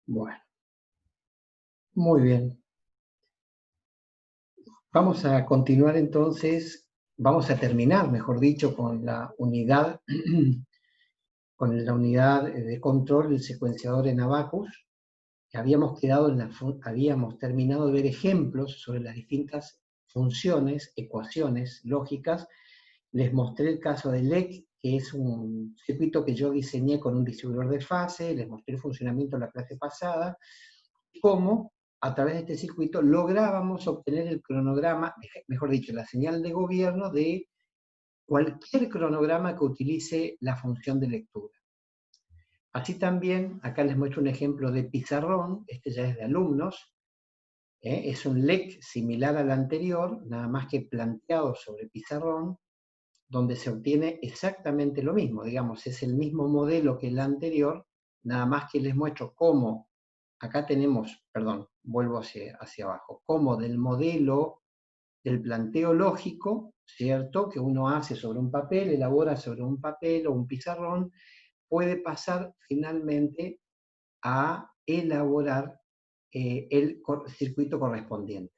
Bueno, muy bien. Vamos a continuar entonces, vamos a terminar, mejor dicho, con la unidad, con la unidad de control del secuenciador en Abacus. Habíamos quedado habíamos terminado de ver ejemplos sobre las distintas funciones, ecuaciones lógicas. Les mostré el caso de LEC, que es un circuito que yo diseñé con un distribuidor de fase, les mostré el funcionamiento en la clase pasada, cómo a través de este circuito lográbamos obtener el cronograma, mejor dicho, la señal de gobierno de cualquier cronograma que utilice la función de lectura. Así también, acá les muestro un ejemplo de pizarrón, este ya es de alumnos, es un LEC similar al anterior, nada más que planteado sobre pizarrón, donde se obtiene exactamente lo mismo, digamos, es el mismo modelo que el anterior, nada más que les muestro cómo, acá tenemos, perdón, vuelvo hacia abajo, cómo del modelo del planteo lógico, ¿cierto?, que uno hace sobre un papel, elabora sobre un papel o un pizarrón, puede pasar finalmente a elaborar el circuito correspondiente.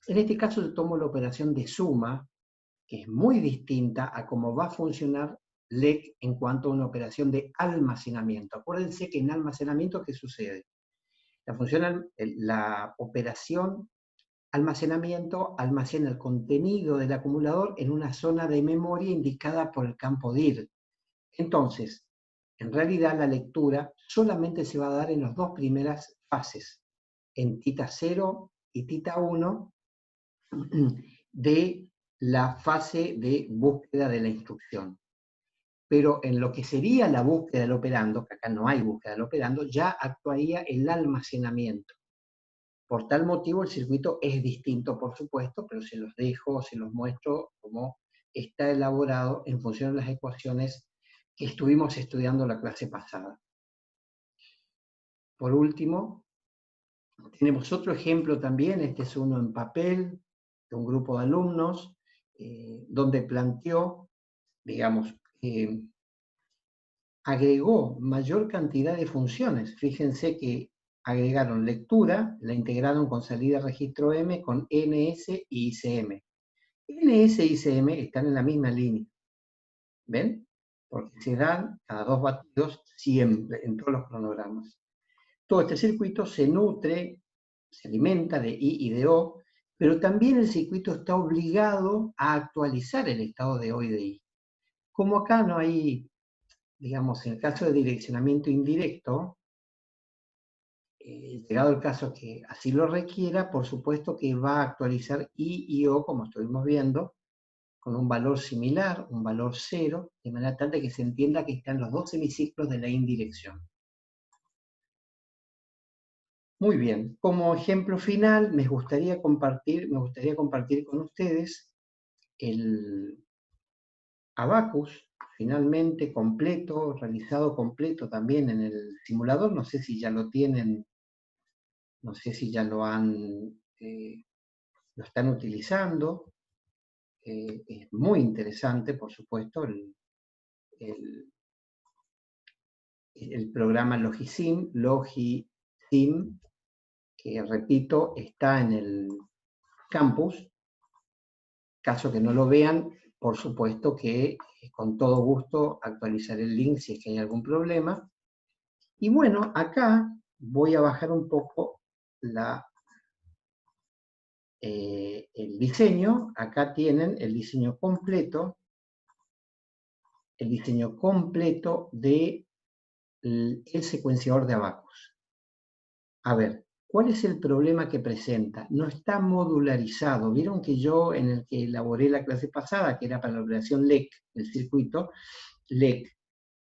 En este caso yo tomo la operación de suma, que es muy distinta a cómo va a funcionar LEC en cuanto a una operación de almacenamiento. Acuérdense que en almacenamiento, ¿qué sucede? La operación almacenamiento almacena el contenido del acumulador en una zona de memoria indicada por el campo dir. Entonces, en realidad la lectura solamente se va a dar en las dos primeras fases, en tita 0 y tita 1 de la fase de búsqueda de la instrucción. Pero en lo que sería la búsqueda del operando, que acá no hay búsqueda del operando, ya actuaría el almacenamiento. Por tal motivo el circuito es distinto, por supuesto, pero se los dejo, se los muestro cómo está elaborado en función de las ecuaciones que estuvimos estudiando la clase pasada. Por último, tenemos otro ejemplo también, este es uno en papel, de un grupo de alumnos, donde planteó, digamos, agregó mayor cantidad de funciones. Fíjense que agregaron lectura, la integraron con salida registro M, con NS y ICM. NS e ICM están en la misma línea, ¿ven? Porque se dan cada 2 batidos siempre, en todos los cronogramas. Todo este circuito se nutre, se alimenta de I y de O, pero también el circuito está obligado a actualizar el estado de O y de I. Como acá no hay, digamos, en el caso de direccionamiento indirecto, llegado el caso que así lo requiera, por supuesto que va a actualizar I y O, como estuvimos viendo, con un valor similar, un valor 0, de manera tal de que se entienda que están los dos semiciclos de la indirección. Muy bien, como ejemplo final me gustaría compartir con ustedes el Abacus, finalmente completo, realizado completo también en el simulador. No sé si ya lo tienen, no sé si ya lo están utilizando. Es muy interesante, por supuesto, el programa Logisim, que repito, está en el campus. Caso que no lo vean, por supuesto que con todo gusto actualizaré el link si es que hay algún problema. Y bueno, acá voy a bajar un poco el diseño. Acá tienen el diseño completo de el secuenciador de Abacus. A ver, ¿cuál es el problema que presenta? No está modularizado. Vieron que yo, en el que elaboré la clase pasada, que era para la operación LEC, el circuito LEC,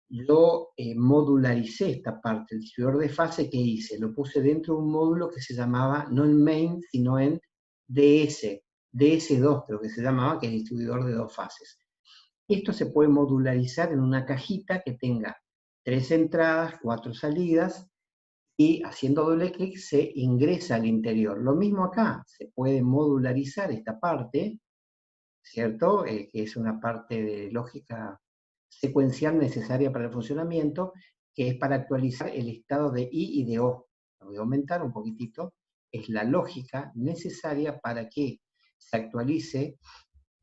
yo modularicé esta parte, el distribuidor de fase que hice, lo puse dentro de un módulo que se llamaba, no en main, sino en DS2 creo que se llamaba, que es el distribuidor de dos fases. Esto se puede modularizar en una cajita que tenga 3 entradas, 4 salidas, y haciendo doble clic se ingresa al interior. Lo mismo acá, se puede modularizar esta parte, ¿cierto? Que es una parte de lógica secuencial necesaria para el funcionamiento, que es para actualizar el estado de I y de O. lo voy a aumentar un poquitito, es la lógica necesaria para que se actualice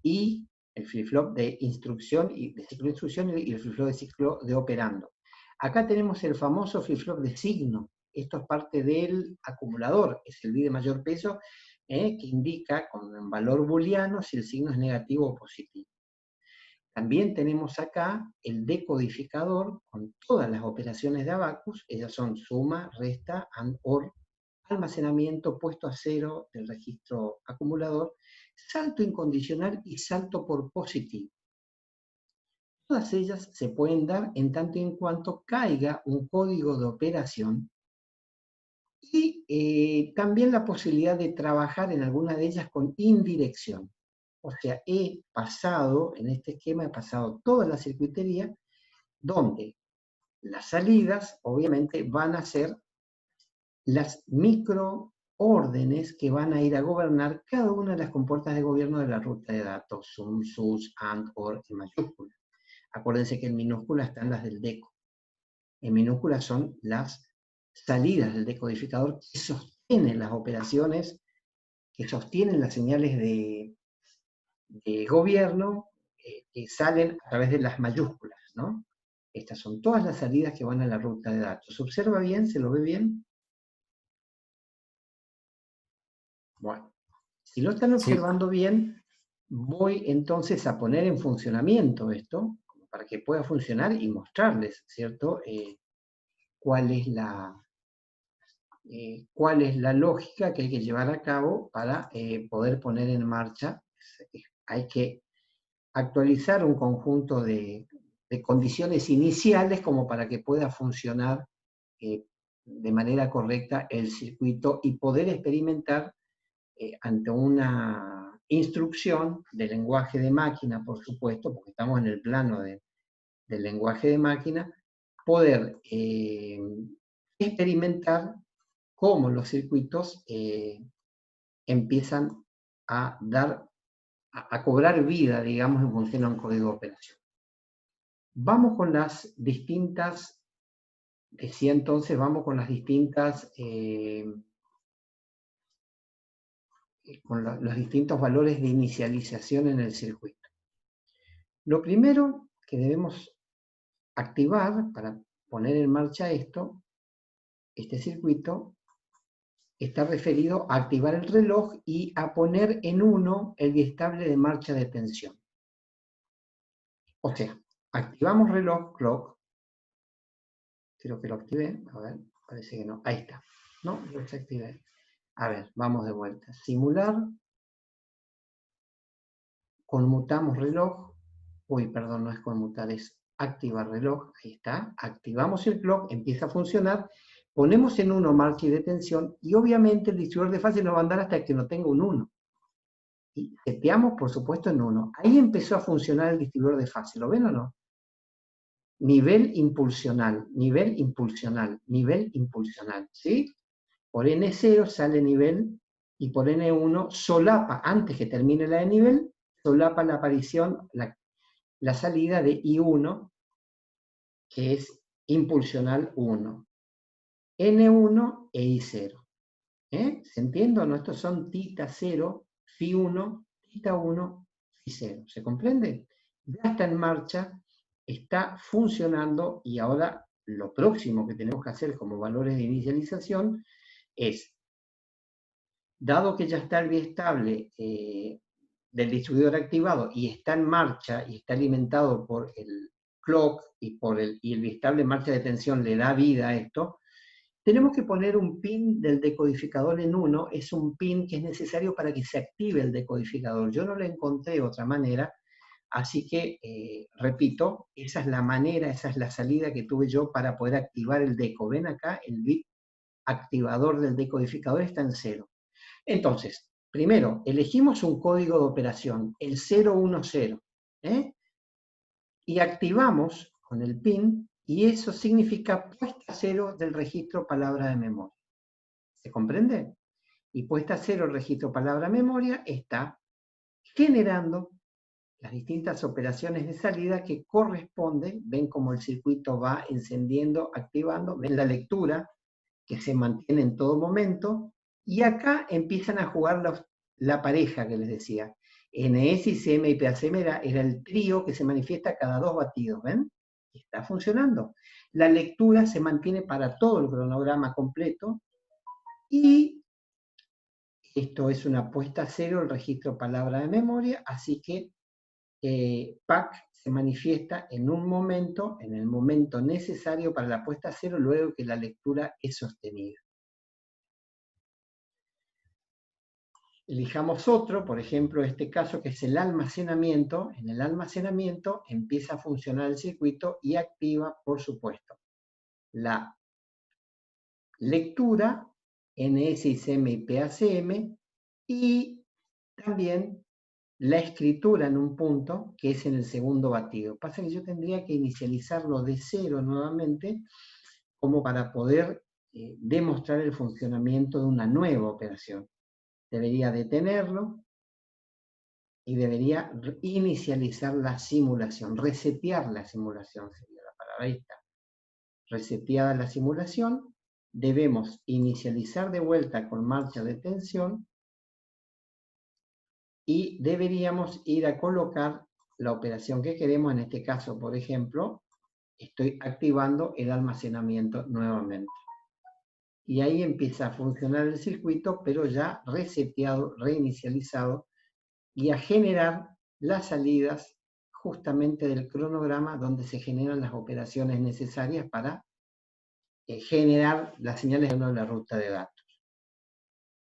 y el flip-flop de instrucción y de ciclo de instrucción y el flip-flop de ciclo de operando. Acá tenemos el famoso flip-flop de signo. Esto es parte del acumulador, es el bit de mayor peso, que indica con un valor booleano si el signo es negativo o positivo. También tenemos acá el decodificador con todas las operaciones de Abacus. Ellas son suma, resta, and, or, almacenamiento, puesto a cero del registro acumulador, salto incondicional y salto por positivo. Todas ellas se pueden dar en tanto y en cuanto caiga un código de operación y también la posibilidad de trabajar en alguna de ellas con indirección. O sea, en este esquema he pasado toda la circuitería donde las salidas obviamente van a ser las microórdenes que van a ir a gobernar cada una de las compuertas de gobierno de la ruta de datos, sum, sus, and, or en mayúscula. Acuérdense que en minúscula están las del deco. En minúscula son las salidas del decodificador que sostienen las operaciones, que sostienen las señales de gobierno que salen a través de las mayúsculas, ¿no? Estas son todas las salidas que van a la ruta de datos. ¿Se observa bien? ¿Se lo ve bien? Bueno, si lo están Sí, observando bien, voy entonces a poner en funcionamiento esto, para que pueda funcionar y mostrarles, ¿cierto? Cuál es la lógica que hay que llevar a cabo para poder poner en marcha. Hay que actualizar un conjunto de condiciones iniciales como para que pueda funcionar de manera correcta el circuito y poder experimentar ante una instrucción de lenguaje de máquina, por supuesto, porque estamos en el plano del lenguaje de máquina, poder experimentar cómo los circuitos empiezan a cobrar vida, digamos, en función a un código de operación. Vamos con las distintas, decía entonces, vamos con las distintas, con los distintos valores de inicialización en el circuito. Lo primero que debemos activar para poner en marcha este circuito, está referido a activar el reloj y a poner en 1 el biestable de marcha de tensión. O sea, activamos reloj, clock. Creo que lo activé. A ver, parece que no. Ahí está. No, lo desactivé. A ver, vamos de vuelta. Simular. Conmutamos reloj. Uy, perdón, no es conmutar, es activar reloj. Ahí está. Activamos el clock, empieza a funcionar. Ponemos en 1 marcha y detención. Y obviamente el distribuidor de fase nos va a andar hasta que no tenga un 1. Y seteamos, por supuesto, en 1. Ahí empezó a funcionar el distribuidor de fase. ¿Lo ven o no? Nivel impulsional, nivel impulsional, nivel impulsional, ¿sí? Por N0 sale nivel y por N1 solapa, antes que termine la de nivel, solapa la aparición, la salida de I1, que es impulsional 1. N1 e I0. ¿Se entiende o no? Estos son tita 0, Fi 1, tita 1, Fi 0. ¿Se comprende? Ya está en marcha, está funcionando y ahora lo próximo que tenemos que hacer como valores de inicialización es, dado que ya está el biestable del distribuidor activado y está en marcha y está alimentado por el clock y el biestable en marcha de tensión le da vida a esto, tenemos que poner un pin del decodificador en 1, es un pin que es necesario para que se active el decodificador. Yo no le encontré otra manera, así que, repito, esa es la manera, esa es la salida que tuve yo para poder activar el deco. Ven acá, el bit activador del decodificador está en 0. Entonces, primero, elegimos un código de operación, el 010, y activamos con el pin, y eso significa puesta 0 del registro palabra de memoria. ¿Se comprende? Y puesta 0 el registro palabra memoria está generando las distintas operaciones de salida que corresponden, ven cómo el circuito va encendiendo, activando, ven la lectura que se mantiene en todo momento, y acá empiezan a jugar la pareja que les decía. NS, ICM y PACM era el trío que se manifiesta cada 2 batidos, ¿ven? Está funcionando. La lectura se mantiene para todo el cronograma completo, y esto es una puesta a cero, el registro palabra de memoria, así que PAC se manifiesta en un momento, en el momento necesario para la puesta a cero, luego que la lectura es sostenida. Elijamos otro, por ejemplo, este caso que es el almacenamiento. En el almacenamiento empieza a funcionar el circuito y activa, por supuesto, la lectura NS, ICM y PACM, y también la escritura en un punto, que es en el segundo batido. Pasa que yo tendría que inicializarlo de cero nuevamente, como para poder demostrar el funcionamiento de una nueva operación. Debería detenerlo y debería inicializar la simulación, resetear la simulación sería la palabra. Ahí está. Reseteada la simulación, debemos inicializar de vuelta con marcha de tensión y deberíamos ir a colocar la operación que queremos. En este caso, por ejemplo, estoy activando el almacenamiento nuevamente. Y ahí empieza a funcionar el circuito, pero ya reseteado, reinicializado, y a generar las salidas justamente del cronograma donde se generan las operaciones necesarias para generar las señales de la ruta de datos.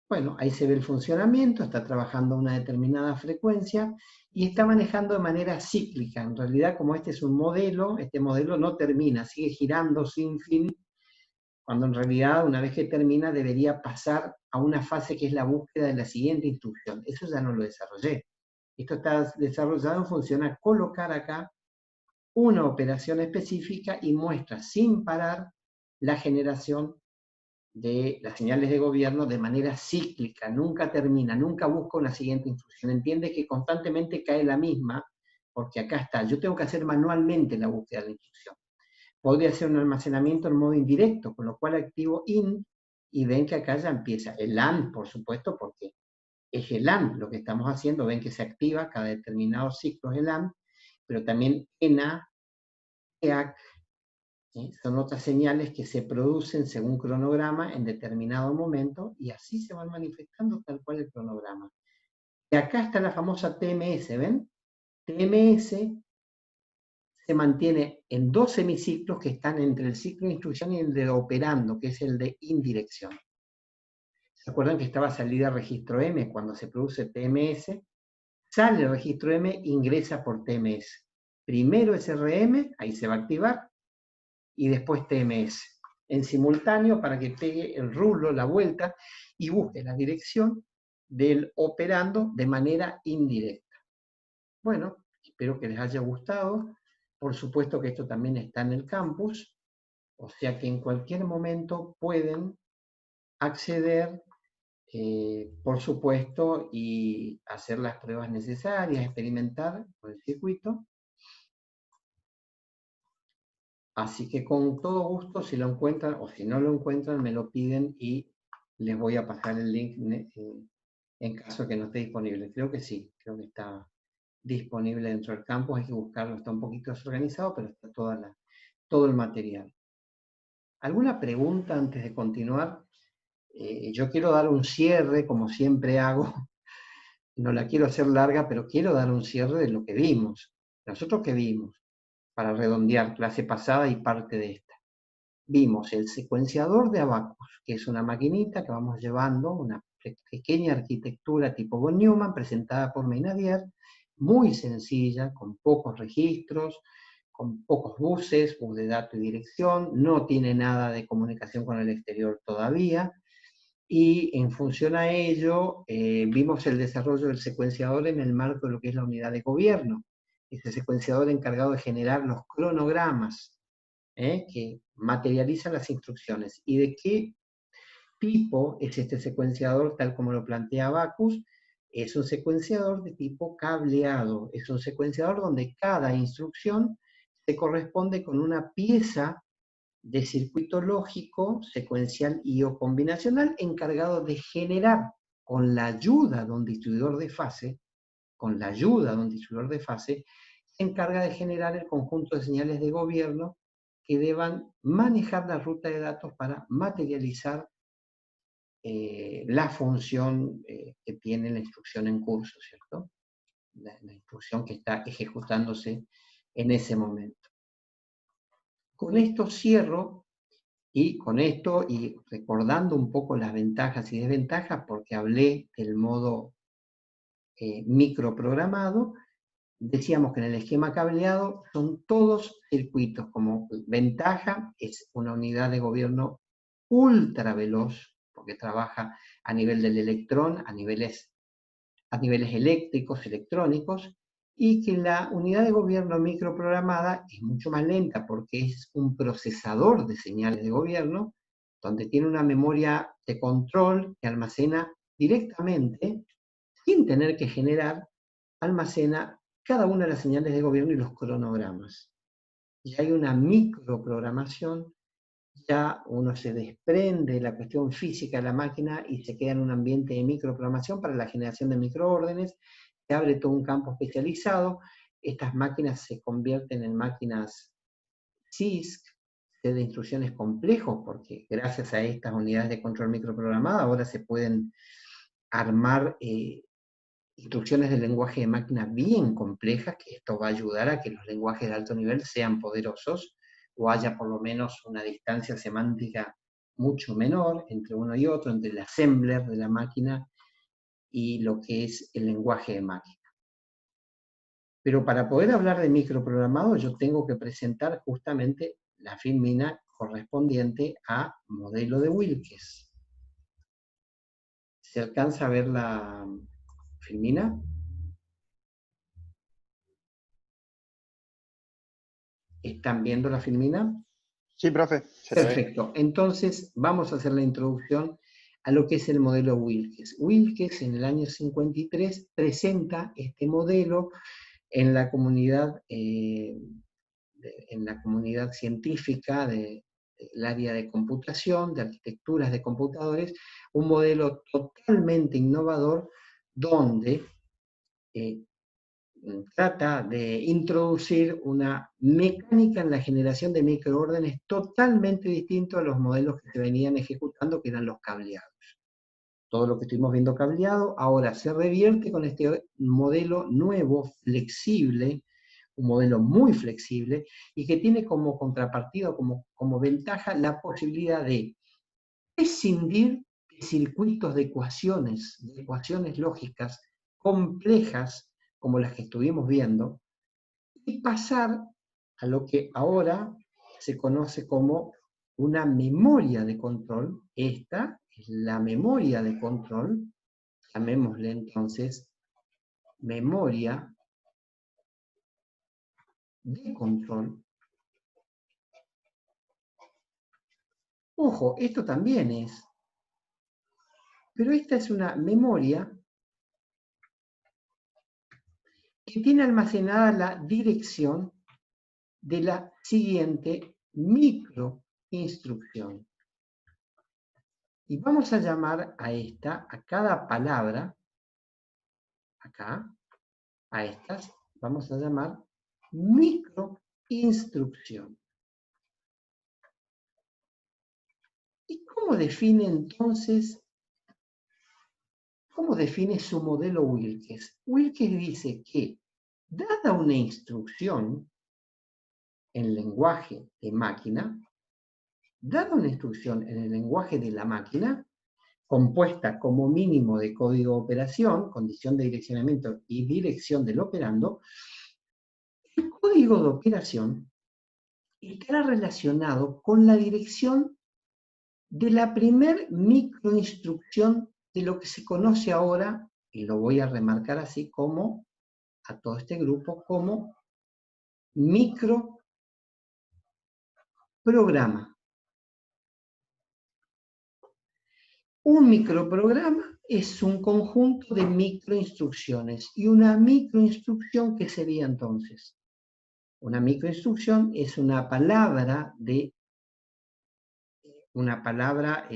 Bueno, ahí se ve el funcionamiento, está trabajando a una determinada frecuencia y está manejando de manera cíclica. En realidad, como este es un modelo, este modelo no termina, sigue girando sin fin, cuando en realidad, una vez que termina, debería pasar a una fase que es la búsqueda de la siguiente instrucción. Eso ya no lo desarrollé. Esto está desarrollado en función a colocar acá una operación específica y muestra sin parar la generación de las señales de gobierno de manera cíclica, nunca termina, nunca busca una siguiente instrucción. Entiende que constantemente cae la misma, porque acá está, yo tengo que hacer manualmente la búsqueda de la instrucción. Podría hacer un almacenamiento en modo indirecto, con lo cual activo IN, y ven que acá ya empieza el AND, por supuesto, porque es el AND lo que estamos haciendo, ven que se activa cada determinado ciclo el AND, pero también ENA, EAC, ¿sí? Son otras señales que se producen según cronograma en determinado momento, y así se van manifestando tal cual el cronograma. Y acá está la famosa TMS, ¿ven? TMS se mantiene en 2 semiciclos que están entre el ciclo de instrucción y el de operando, que es el de indirección. ¿Se acuerdan que estaba salida registro M? Cuando se produce TMS, sale el registro M, ingresa por TMS. Primero es RM, ahí se va a activar, y después TMS. En simultáneo para que pegue el rulo, la vuelta, y busque la dirección del operando de manera indirecta. Bueno, espero que les haya gustado. Por supuesto que esto también está en el campus, o sea que en cualquier momento pueden acceder, por supuesto, y hacer las pruebas necesarias, experimentar con el circuito. Así que con todo gusto, si lo encuentran o si no lo encuentran, me lo piden y les voy a pasar el link en caso de que no esté disponible. Creo que sí, creo que está disponible dentro del campus, hay que buscarlo, está un poquito desorganizado, pero está todo el material. ¿Alguna pregunta antes de continuar? Yo quiero dar un cierre, como siempre hago, no la quiero hacer larga, pero quiero dar un cierre de lo que vimos. ¿Nosotros qué vimos? Para redondear clase pasada y parte de esta. Vimos el secuenciador de Abacus, que es una maquinita que vamos llevando, una pequeña arquitectura tipo von Neumann, presentada por Meynavier, muy sencilla, con pocos registros, con pocos buses, bus de dato y dirección, no tiene nada de comunicación con el exterior todavía, y en función a ello vimos el desarrollo del secuenciador en el marco de lo que es la unidad de gobierno, este secuenciador encargado de generar los cronogramas, que materializan las instrucciones. ¿Y de qué tipo es este secuenciador tal como lo plantea Abacus? Es un secuenciador de tipo cableado, es un secuenciador donde cada instrucción se corresponde con una pieza de circuito lógico, secuencial y o combinacional, encargado de generar, con la ayuda de un distribuidor de fase, se encarga de generar el conjunto de señales de gobierno que deban manejar la ruta de datos para materializar la función que tiene la instrucción en curso, ¿cierto? La instrucción que está ejecutándose en ese momento. Con esto cierro, y con esto, y recordando un poco las ventajas y desventajas, porque hablé del modo microprogramado, decíamos que en el esquema cableado son todos circuitos. Como ventaja es una unidad de gobierno ultra veloz, porque trabaja a nivel del electrón, a niveles eléctricos, electrónicos, y que la unidad de gobierno microprogramada es mucho más lenta porque es un procesador de señales de gobierno, donde tiene una memoria de control que almacena directamente, sin tener que generar, almacena cada una de las señales de gobierno y los cronogramas. Y hay una microprogramación, ya uno se desprende de la cuestión física de la máquina y se queda en un ambiente de microprogramación para la generación de microórdenes, se abre todo un campo especializado. Estas máquinas se convierten en máquinas CISC, de instrucciones complejos, porque gracias a estas unidades de control microprogramada ahora se pueden armar instrucciones de lenguaje de máquina bien complejas, que esto va a ayudar a que los lenguajes de alto nivel sean poderosos, o haya por lo menos una distancia semántica mucho menor entre uno y otro, entre el assembler de la máquina y lo que es el lenguaje de máquina. Pero para poder hablar de microprogramado, yo tengo que presentar justamente la filmina correspondiente a modelo de Wilkes. ¿Se alcanza a ver la filmina? ¿Están viendo la filmina? Sí, profe, se te ve. Perfecto. Entonces, vamos a hacer la introducción a lo que es el modelo Wilkes. Wilkes, en el año 53, presenta este modelo en la comunidad, científica del área de computación, de arquitecturas de computadores, un modelo totalmente innovador donde trata de introducir una mecánica en la generación de microórdenes totalmente distinto a los modelos que se venían ejecutando, que eran los cableados. Todo lo que estuvimos viendo cableado ahora se revierte con este modelo nuevo, flexible, un modelo muy flexible, y que tiene como contrapartida, como ventaja, la posibilidad de prescindir de circuitos de ecuaciones lógicas complejas, como las que estuvimos viendo, y pasar a lo que ahora se conoce como una memoria de control. Esta es la memoria de control, llamémosle entonces memoria de control. Ojo, esto también es, pero esta es una memoria que tiene almacenada la dirección de la siguiente microinstrucción. Y vamos a llamar a cada palabra, acá, a estas, vamos a llamar microinstrucción. ¿Y cómo define entonces, cómo define su modelo Wilkes? Wilkes dice que, dada una instrucción en lenguaje de máquina, dada una instrucción en el lenguaje de la máquina, compuesta como mínimo de código de operación, condición de direccionamiento y dirección del operando, el código de operación estará relacionado con la dirección de la primer microinstrucción de lo que se conoce ahora, y lo voy a remarcar así como, a todo este grupo, como microprograma. Un microprograma es un conjunto de microinstrucciones. ¿Y una microinstrucción qué sería entonces? Una microinstrucción es una palabra de una palabra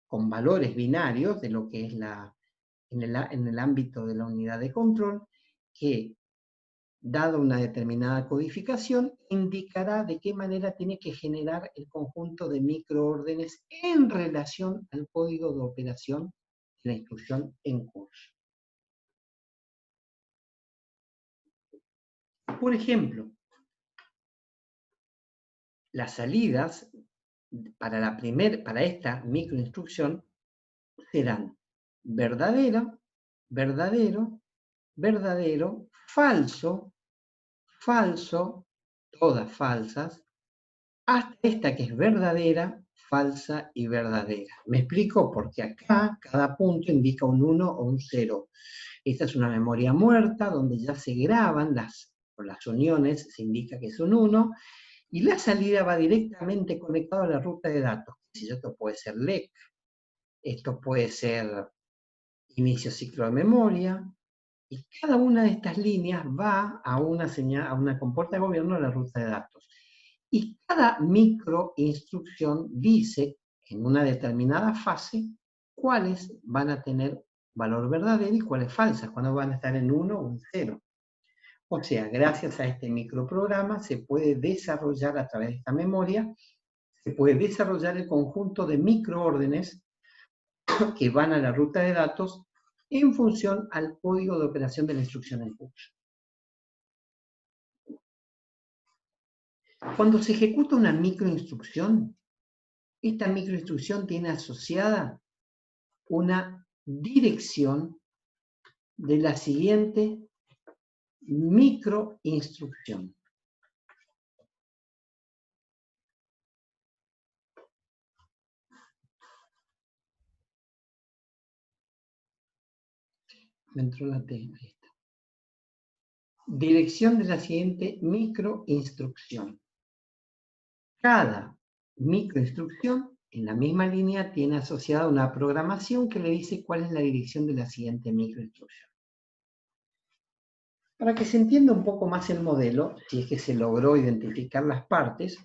con valores binarios de lo que es en el ámbito de la unidad de control, que, dada una determinada codificación, indicará de qué manera tiene que generar el conjunto de microórdenes en relación al código de operación de la instrucción en curso. Por ejemplo, las salidas para esta microinstrucción serán verdadero, verdadero, verdadero, falso, falso, todas falsas, hasta esta que es verdadera, falsa y verdadera. Me explico porque acá cada punto indica un 1 o un 0. Esta es una memoria muerta donde ya se graban por las uniones, se indica que es un 1, y la salida va directamente conectada a la ruta de datos. Esto puede ser LEC, esto puede ser inicio ciclo de memoria, y cada una de estas líneas va a una señal, a una compuerta de gobierno de la ruta de datos. Y cada microinstrucción dice en una determinada fase cuáles van a tener valor verdadero y cuáles falsas, cuándo van a estar en 1 o en 0. O sea, gracias a este microprograma se puede desarrollar a través de esta memoria, se puede desarrollar el conjunto de microórdenes que van a la ruta de datos en función al código de operación de la instrucción en curso. Cuando se ejecuta una microinstrucción, esta microinstrucción tiene asociada una dirección de la siguiente microinstrucción. Me entró la T, ahí está. Dirección de la siguiente microinstrucción. Cada microinstrucción en la misma línea tiene asociada una programación que le dice cuál es la dirección de la siguiente microinstrucción. Para que se entienda un poco más el modelo, si es que se logró identificar las partes,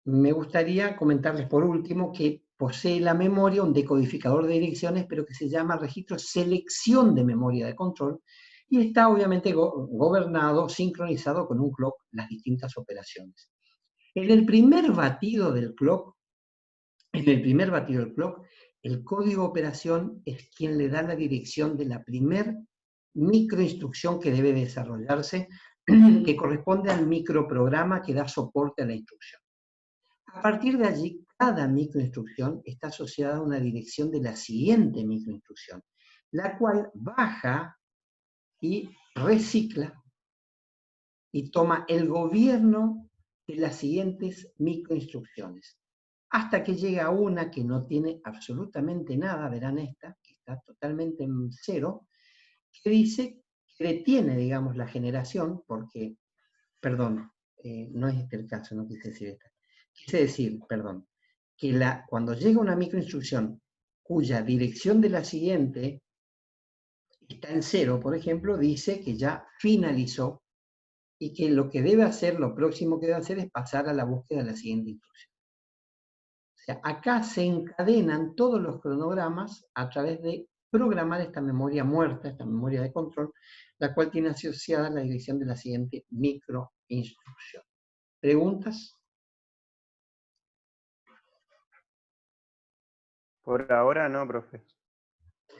me gustaría comentarles por último que posee la memoria un decodificador de direcciones, pero que se llama registro selección de memoria de control, y está obviamente gobernado, sincronizado con un clock, las distintas operaciones. En el primer batido del clock, el código de operación es quien le da la dirección de la primer microinstrucción que debe desarrollarse, que corresponde al microprograma que da soporte a la instrucción. A partir de allí, cada microinstrucción está asociada a una dirección de la siguiente microinstrucción, la cual baja y recicla y toma el gobierno de las siguientes microinstrucciones, hasta que llega a una que no tiene absolutamente nada, verán esta, que está totalmente en 0, que dice que detiene, digamos, la generación, porque, perdón, no es este el caso, no quise decir esta. Quise decir, perdón, que cuando llega una microinstrucción cuya dirección de la siguiente está en 0, por ejemplo, dice que ya finalizó y que lo que debe hacer, lo próximo que debe hacer es pasar a la búsqueda de la siguiente instrucción. O sea, acá se encadenan todos los cronogramas a través de programar esta memoria muerta, esta memoria de control, la cual tiene asociada la dirección de la siguiente microinstrucción. ¿Preguntas? Por ahora no, profe.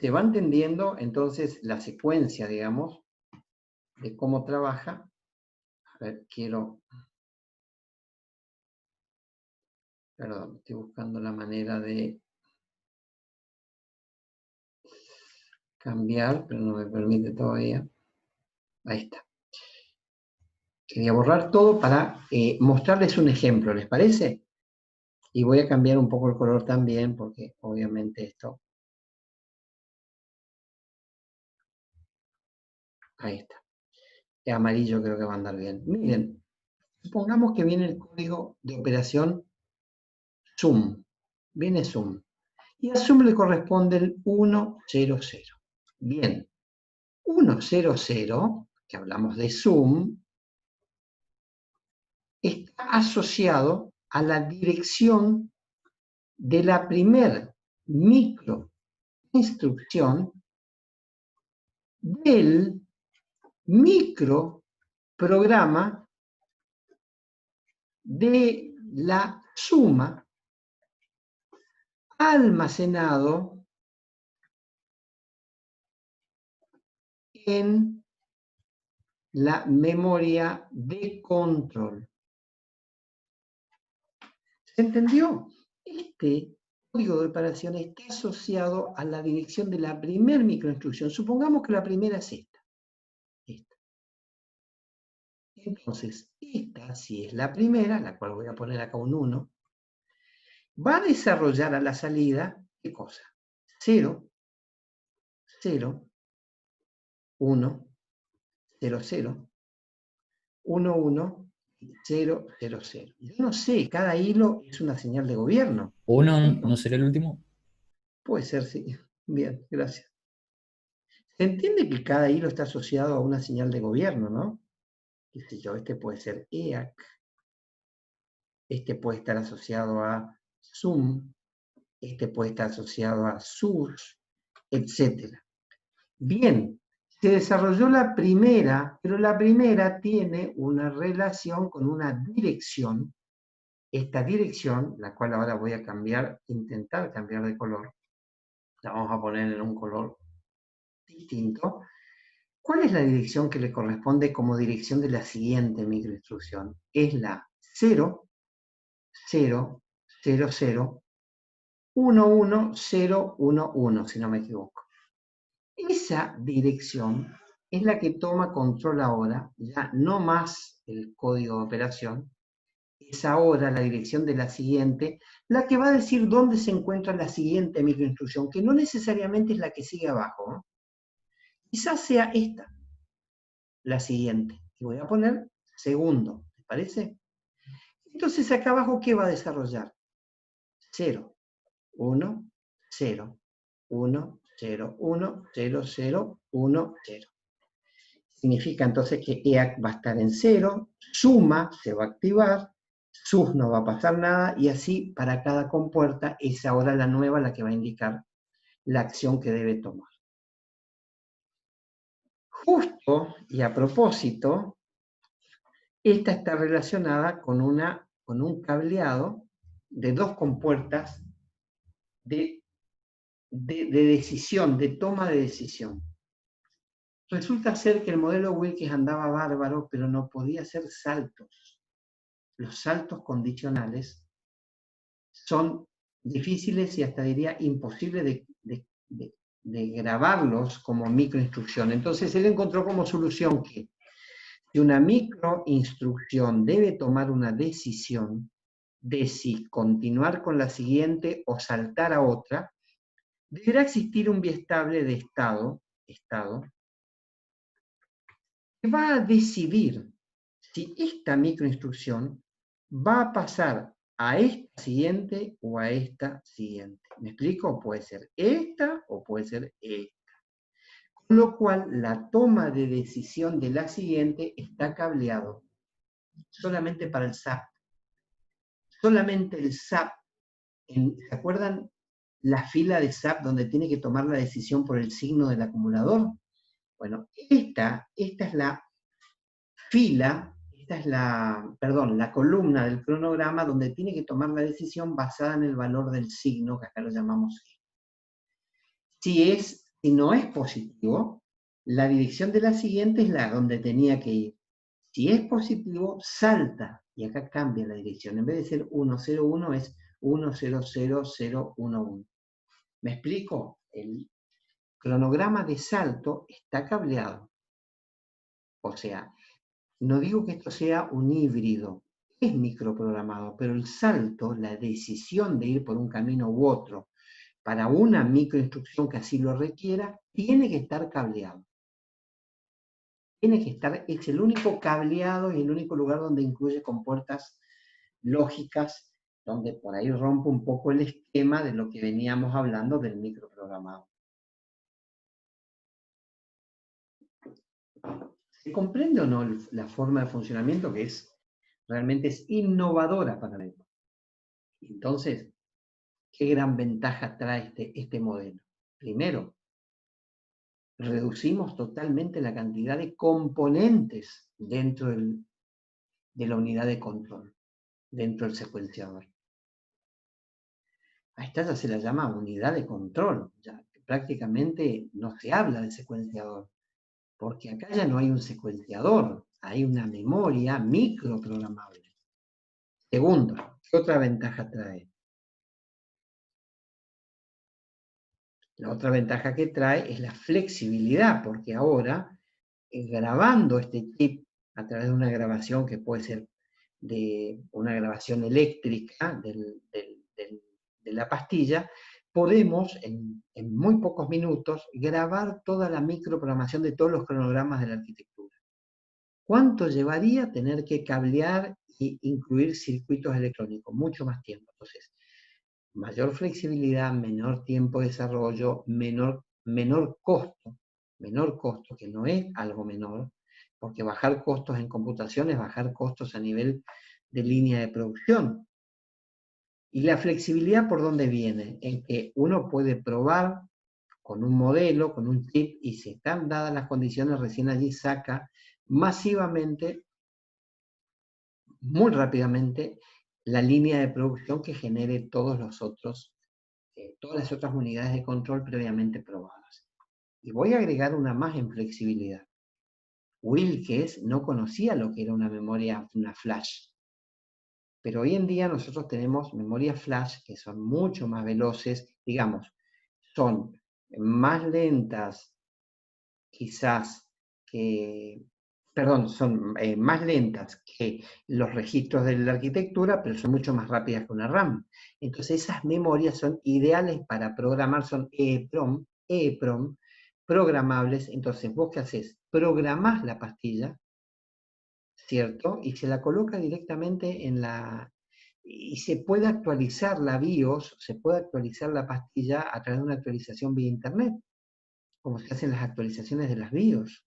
Se va entendiendo entonces la secuencia, digamos, de cómo trabaja. A ver, perdón, estoy buscando la manera de cambiar, pero no me permite todavía. Ahí está. Quería borrar todo para mostrarles un ejemplo, ¿les parece? Y voy a cambiar un poco el color también, porque obviamente esto... Ahí está. El amarillo creo que va a andar bien. Miren, supongamos que viene el código de operación sum. Viene sum. Y a sum le corresponde el 100. Bien. 100, que hablamos de sum, está asociado a la dirección de la primer microinstrucción del microprograma de la suma almacenado en la memoria de control. ¿Se entendió? Este código de operación está asociado a la dirección de la primera microinstrucción. Supongamos que la primera es esta. Entonces, esta, si es la primera, la cual voy a poner acá un 1, va a desarrollar a la salida, ¿qué cosa? 0, 0, 1, 0, 0, 1, 1, 0, 0, 0. Yo no sé, cada hilo es una señal de gobierno. ¿Uno no sería el último? Puede ser, sí. Bien, gracias. Se entiende que cada hilo está asociado a una señal de gobierno, ¿no? Qué sé yo, este puede ser EAC, este puede estar asociado a SUM, este puede estar asociado a SUS, etc. Bien, se desarrolló la primera, pero la primera tiene una relación con una dirección. Esta dirección, la cual ahora voy a cambiar, intentar cambiar de color, la vamos a poner en un color distinto. ¿Cuál es la dirección que le corresponde como dirección de la siguiente microinstrucción? Es la 0, 0, 0, 0, 1, 1, 0, 1, 1, si no me equivoco. Esa dirección es la que toma control ahora, ya no más el código de operación, es ahora la dirección de la siguiente, la que va a decir dónde se encuentra la siguiente microinstrucción, que no necesariamente es la que sigue abajo, ¿no? Quizás sea esta, la siguiente. Y voy a poner segundo, ¿te parece? Entonces acá abajo, ¿qué va a desarrollar? 0, 1, 0, 1, 0, 1, 0, 0, 1, 0. Significa entonces que EAC va a estar en 0, suma se va a activar, sus no va a pasar nada, y así para cada compuerta es ahora la nueva la que va a indicar la acción que debe tomar. Justo y a propósito, esta está relacionada con un cableado de dos compuertas de decisión, de toma de decisión. Resulta ser que el modelo Wilkes andaba bárbaro, pero no podía hacer saltos. Los saltos condicionales son difíciles y hasta diría imposibles de grabarlos como microinstrucción. Entonces él encontró como solución que si una microinstrucción debe tomar una decisión de si continuar con la siguiente o saltar a otra, deberá existir un biestable de estado que va a decidir si esta microinstrucción va a pasar a esta siguiente o a esta siguiente. ¿Me explico? Puede ser esta o puede ser esta. Con lo cual, la toma de decisión de la siguiente está cableado solamente para el SAP. Solamente el SAP, ¿se acuerdan la fila de SAP donde tiene que tomar la decisión por el signo del acumulador? Bueno, esta es la fila, la columna del cronograma donde tiene que tomar la decisión basada en el valor del signo, que acá lo llamamos E. Si no es positivo, la dirección de la siguiente es la donde tenía que ir. Si es positivo, salta, y acá cambia la dirección. En vez de ser 101 es 100011. ¿Me explico? El cronograma de salto está cableado. O sea, no digo que esto sea un híbrido, es microprogramado, pero el salto, la decisión de ir por un camino u otro, para una microinstrucción que así lo requiera, tiene que estar cableado. Tiene que estar, es el único cableado y el único lugar donde incluye compuertas lógicas, donde por ahí rompe un poco el esquema de lo que veníamos hablando del microprogramado. ¿Se comprende o no la forma de funcionamiento que realmente es innovadora para la época? Entonces, ¿qué gran ventaja trae este modelo? Primero, reducimos totalmente la cantidad de componentes dentro de la unidad de control, dentro del secuenciador. A esta ya se la llama unidad de control, ya prácticamente no se habla de secuenciador, porque acá ya no hay un secuenciador, hay una memoria microprogramable. Segundo, ¿qué otra ventaja trae? La otra ventaja que trae es la flexibilidad, porque ahora, grabando este chip a través de una grabación que puede ser de una grabación eléctrica de la pastilla, podemos en muy pocos minutos grabar toda la microprogramación de todos los cronogramas de la arquitectura. ¿Cuánto llevaría tener que cablear e incluir circuitos electrónicos? Mucho más tiempo. Entonces, mayor flexibilidad, menor tiempo de desarrollo, menor costo, que no es algo menor, porque bajar costos en computación es bajar costos a nivel de línea de producción. Y la flexibilidad, ¿por dónde viene? En que uno puede probar con un modelo, con un chip, y si están dadas las condiciones, recién allí saca masivamente, muy rápidamente, la línea de producción que genere todas las otras unidades de control previamente probadas. Y voy a agregar una más en flexibilidad. Wilkes no conocía lo que era una memoria, una flash. Pero hoy en día nosotros tenemos memorias flash que son mucho más veloces, digamos, son más lentas quizás son más lentas que los registros de la arquitectura, pero son mucho más rápidas que una RAM. Entonces esas memorias son ideales para programar, son EEPROM, programables. Entonces vos qué haces, programás la pastilla, ¿cierto? Y se la coloca directamente y se puede actualizar la BIOS, se puede actualizar la pastilla a través de una actualización vía internet, como se hacen las actualizaciones de las BIOS.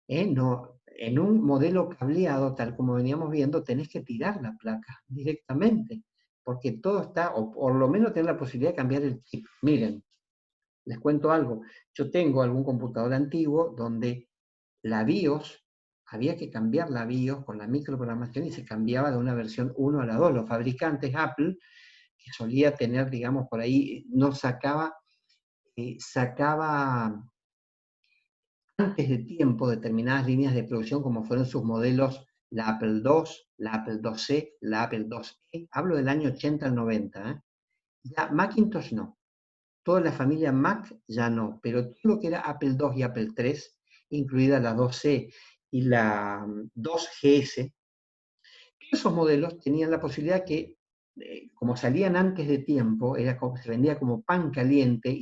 No, en un modelo cableado, tal como veníamos viendo, tenés que tirar la placa directamente, porque todo está, o por lo menos tener la posibilidad de cambiar el chip. Miren, les cuento algo. Yo tengo algún computador antiguo donde la BIOS, había que cambiar la BIOS con la microprogramación y se cambiaba de una versión 1 a la 2. Los fabricantes Apple, que solía tener, digamos, por ahí, no sacaba antes de tiempo determinadas líneas de producción como fueron sus modelos, la Apple II, la Apple IIc, la Apple IIe, hablo del año 80 al 90, ¿eh? Ya Macintosh no, toda la familia Mac ya no, pero todo lo que era Apple II y Apple III, incluida la 2C y la 2GS, esos modelos tenían la posibilidad que, como salían antes de tiempo, se vendía como pan caliente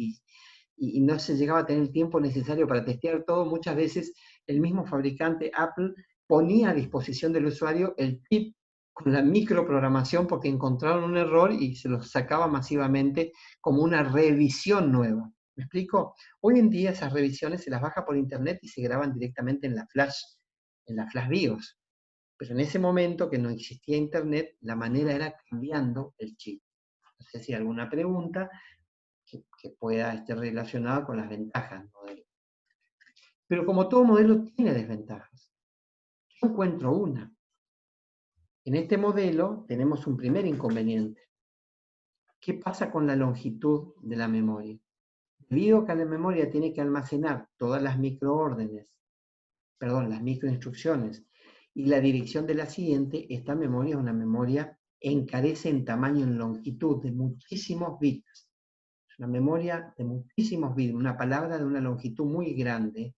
y no se llegaba a tener el tiempo necesario para testear todo, muchas veces el mismo fabricante Apple ponía a disposición del usuario el chip con la microprogramación porque encontraron un error y se lo sacaba masivamente como una revisión nueva. ¿Me explico? Hoy en día esas revisiones se las baja por internet y se graban directamente en la flash BIOS. Pero en ese momento que no existía internet, la manera era cambiando el chip. No sé si hay alguna pregunta que pueda estar relacionada con las ventajas del modelo. Pero como todo modelo tiene desventajas, yo encuentro una. En este modelo tenemos un primer inconveniente. ¿Qué pasa con la longitud de la memoria? Debido a que la memoria tiene que almacenar todas las las microinstrucciones y la dirección de la siguiente, esta memoria es una memoria encarece en tamaño, en longitud, de muchísimos bits. Es una memoria de muchísimos bits, una palabra de una longitud muy grande,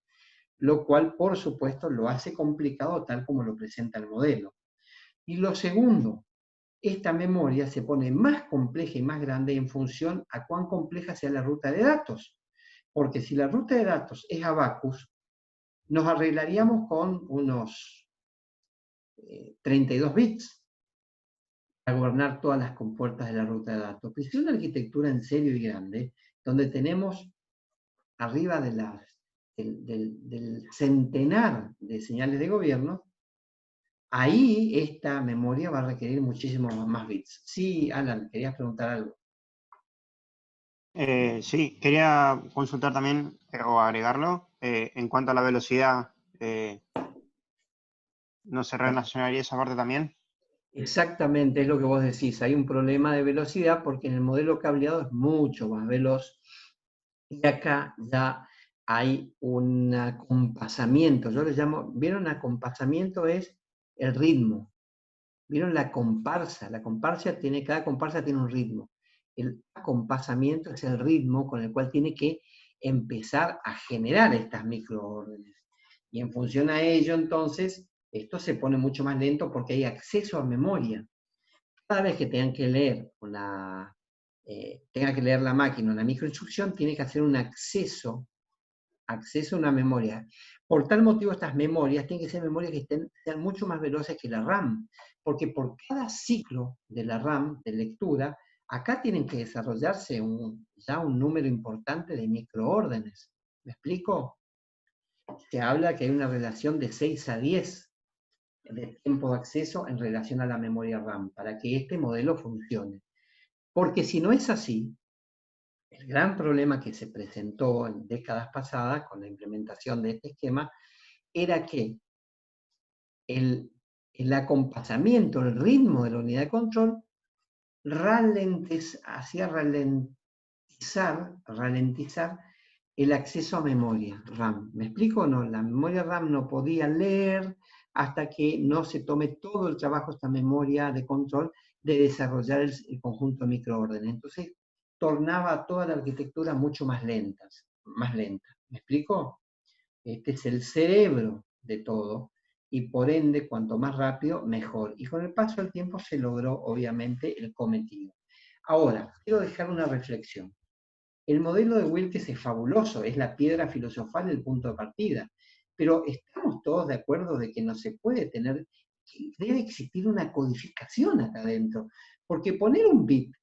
lo cual, por supuesto, lo hace complicado tal como lo presenta el modelo. Y lo segundo, esta memoria se pone más compleja y más grande en función a cuán compleja sea la ruta de datos. Porque si la ruta de datos es Abacus, nos arreglaríamos con unos 32 bits para gobernar todas las compuertas de la ruta de datos. Pero si es una arquitectura en serio y grande, donde tenemos arriba del centenar de señales de gobierno, ahí esta memoria va a requerir muchísimos más bits. Sí, Alan, querías preguntar algo. Sí, quería consultar también, o agregarlo, en cuanto a la velocidad, ¿no se relacionaría esa parte también? Exactamente, es lo que vos decís. Hay un problema de velocidad porque en el modelo cableado es mucho más veloz. Y acá ya hay un acompasamiento. Yo le llamo, ¿vieron? Acompasamiento es el ritmo. ¿Vieron la comparsa? La comparsa tiene, cada comparsa tiene un ritmo. El acompasamiento es el ritmo con el cual tiene que empezar a generar estas microórdenes. Y en función a ello, entonces, esto se pone mucho más lento porque hay acceso a memoria. Cada vez que tenga que leer la máquina una microinstrucción, tiene que hacer un acceso a una memoria. Por tal motivo, estas memorias tienen que ser memorias que sean mucho más veloces que la RAM, porque por cada ciclo de la RAM de lectura, acá tienen que desarrollarse ya un número importante de microórdenes. ¿Me explico? Se habla que hay una relación de 6 a 10 de tiempo de acceso en relación a la memoria RAM para que este modelo funcione. Porque si no es así, el gran problema que se presentó en décadas pasadas con la implementación de este esquema era que el, el acompasamiento, el ritmo de la unidad de control hacía ralentizar el acceso a memoria RAM. ¿Me explico o no? La memoria RAM no podía leer hasta que no se tome todo el trabajo esta memoria de control de desarrollar el conjunto de microórdenes. Entonces, tornaba toda la arquitectura mucho más lenta, más lenta. ¿Me explico? Este es el cerebro de todo y por ende, cuanto más rápido, mejor. Y con el paso del tiempo se logró, obviamente, el cometido. Ahora, quiero dejar una reflexión. El modelo de Wilkes es fabuloso, es la piedra filosofal del punto de partida, pero estamos todos de acuerdo de que no se puede tener, que debe existir una codificación acá adentro, porque poner un bit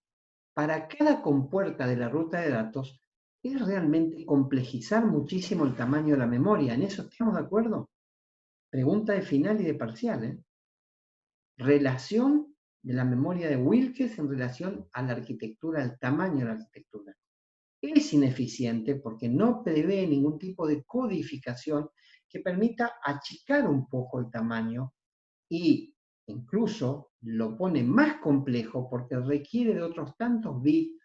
para cada compuerta de la ruta de datos es realmente complejizar muchísimo el tamaño de la memoria. ¿En eso estamos de acuerdo? Pregunta de final y de parcial. Relación de la memoria de Wilkes en relación a la arquitectura, al tamaño de la arquitectura. Es ineficiente porque no prevé ningún tipo de codificación que permita achicar un poco el tamaño y incluso lo pone más complejo porque requiere de otros tantos bits.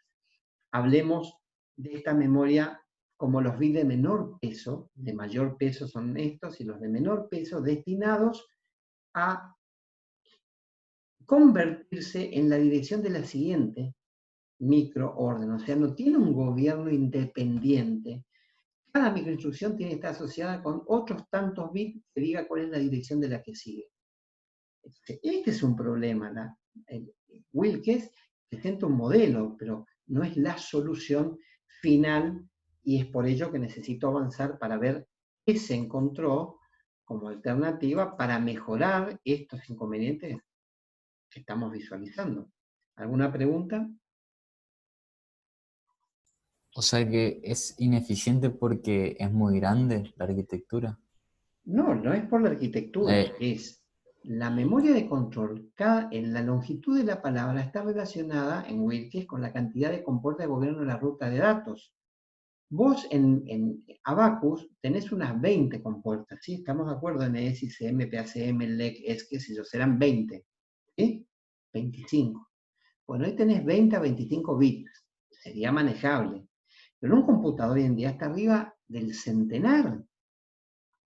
Hablemos de esta memoria como los bits de menor peso, de mayor peso son estos, y los de menor peso destinados a convertirse en la dirección de la siguiente microorden. O sea, no tiene un gobierno independiente. Cada microinstrucción tiene que estar asociada con otros tantos bits que diga cuál es la dirección de la que sigue. Este es un problema. Wilkes presenta un modelo, pero no es la solución final y es por ello que necesito avanzar para ver qué se encontró como alternativa para mejorar estos inconvenientes que estamos visualizando. ¿Alguna pregunta? O sea que es ineficiente porque es muy grande la arquitectura. No, no es por la arquitectura, Eh, es la memoria de control. En la longitud de la palabra está relacionada en Wilkes con la cantidad de compuertas de gobierno de la ruta de datos. Vos en Abacus tenés unas 20 compuertas, ¿sí? Estamos de acuerdo en ESI, CM, PACM, LEC, qué sé yo, serán 20, ¿sí? 25. Bueno, ahí tenés 20 a 25 bits, sería manejable. Pero en un computador hoy en día está arriba del centenar.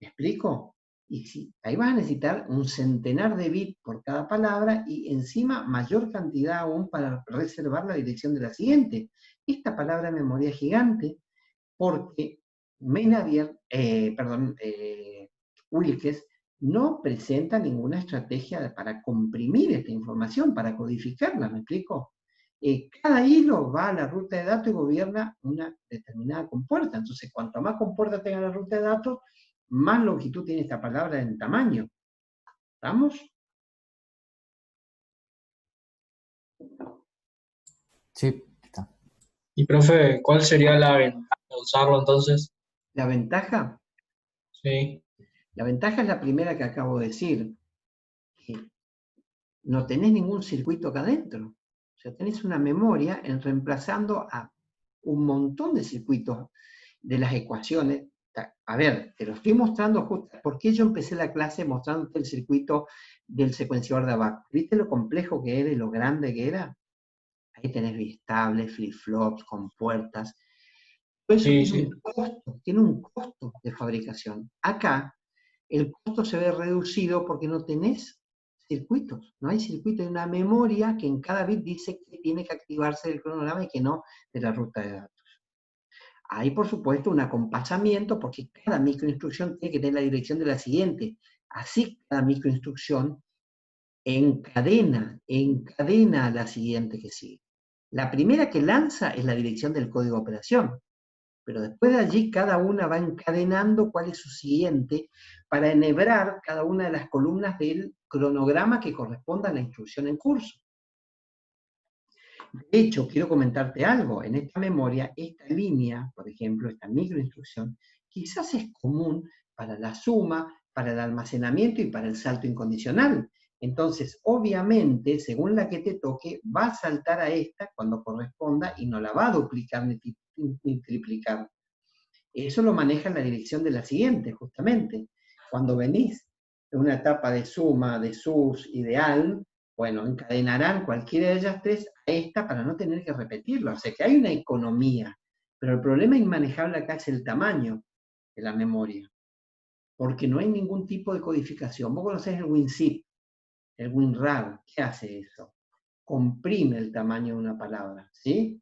¿Me explico? Y ahí vas a necesitar un centenar de bits por cada palabra y encima mayor cantidad aún para reservar la dirección de la siguiente. Esta palabra de memoria es gigante porque Wilkes no presenta ninguna estrategia para comprimir esta información, para codificarla, ¿me explico? Cada hilo va a la ruta de datos y gobierna una determinada compuerta. Entonces, cuanto más compuerta tenga la ruta de datos, más longitud tiene esta palabra en tamaño. ¿Estamos? sí, está. Y profe, ¿cuál sería la ventaja de usarlo entonces? La ventaja, Sí, la ventaja es la primera que acabo de decir, no tenés ningún circuito acá adentro. O sea, tenés una memoria reemplazando a un montón de circuitos de las ecuaciones. A ver, te lo estoy mostrando justo. ¿Por qué yo empecé la clase mostrándote el circuito del secuenciador de Abacus? ¿Viste lo complejo que era y lo grande que era? Ahí tenés biestables, flip-flops, con puertas. Todo eso Sí. tiene un costo de fabricación. Acá, el costo se ve reducido porque no tenés circuitos. No hay circuito, hay una memoria que en cada bit dice que tiene que activarse del cronograma y que no de la ruta de datos. Hay, por supuesto, un acompasamiento porque cada microinstrucción tiene que tener la dirección de la siguiente. Así cada microinstrucción encadena a la siguiente que sigue. La primera que lanza es la dirección del código de operación, pero después de allí cada una va encadenando cuál es su siguiente para enhebrar cada una de las columnas del cronograma que corresponda a la instrucción en curso. De hecho, quiero comentarte algo. En esta memoria, esta línea, por ejemplo, esta microinstrucción, quizás es común para la suma, para el almacenamiento y para el salto incondicional. Entonces, obviamente, según la que te toque, va a saltar a esta cuando corresponda y no la va a duplicar ni triplicar. Eso lo maneja en la dirección de la siguiente, justamente. Cuando venís en una etapa de suma, de sus y de alm, bueno, encadenarán cualquiera de ellas tres a esta para no tener que repetirlo. O sea que hay una economía, pero el problema inmanejable acá es el tamaño de la memoria, porque no hay ningún tipo de codificación. Vos conocés el WinZip, el WinRAR, ¿qué hace eso? Comprime el tamaño de una palabra, ¿sí?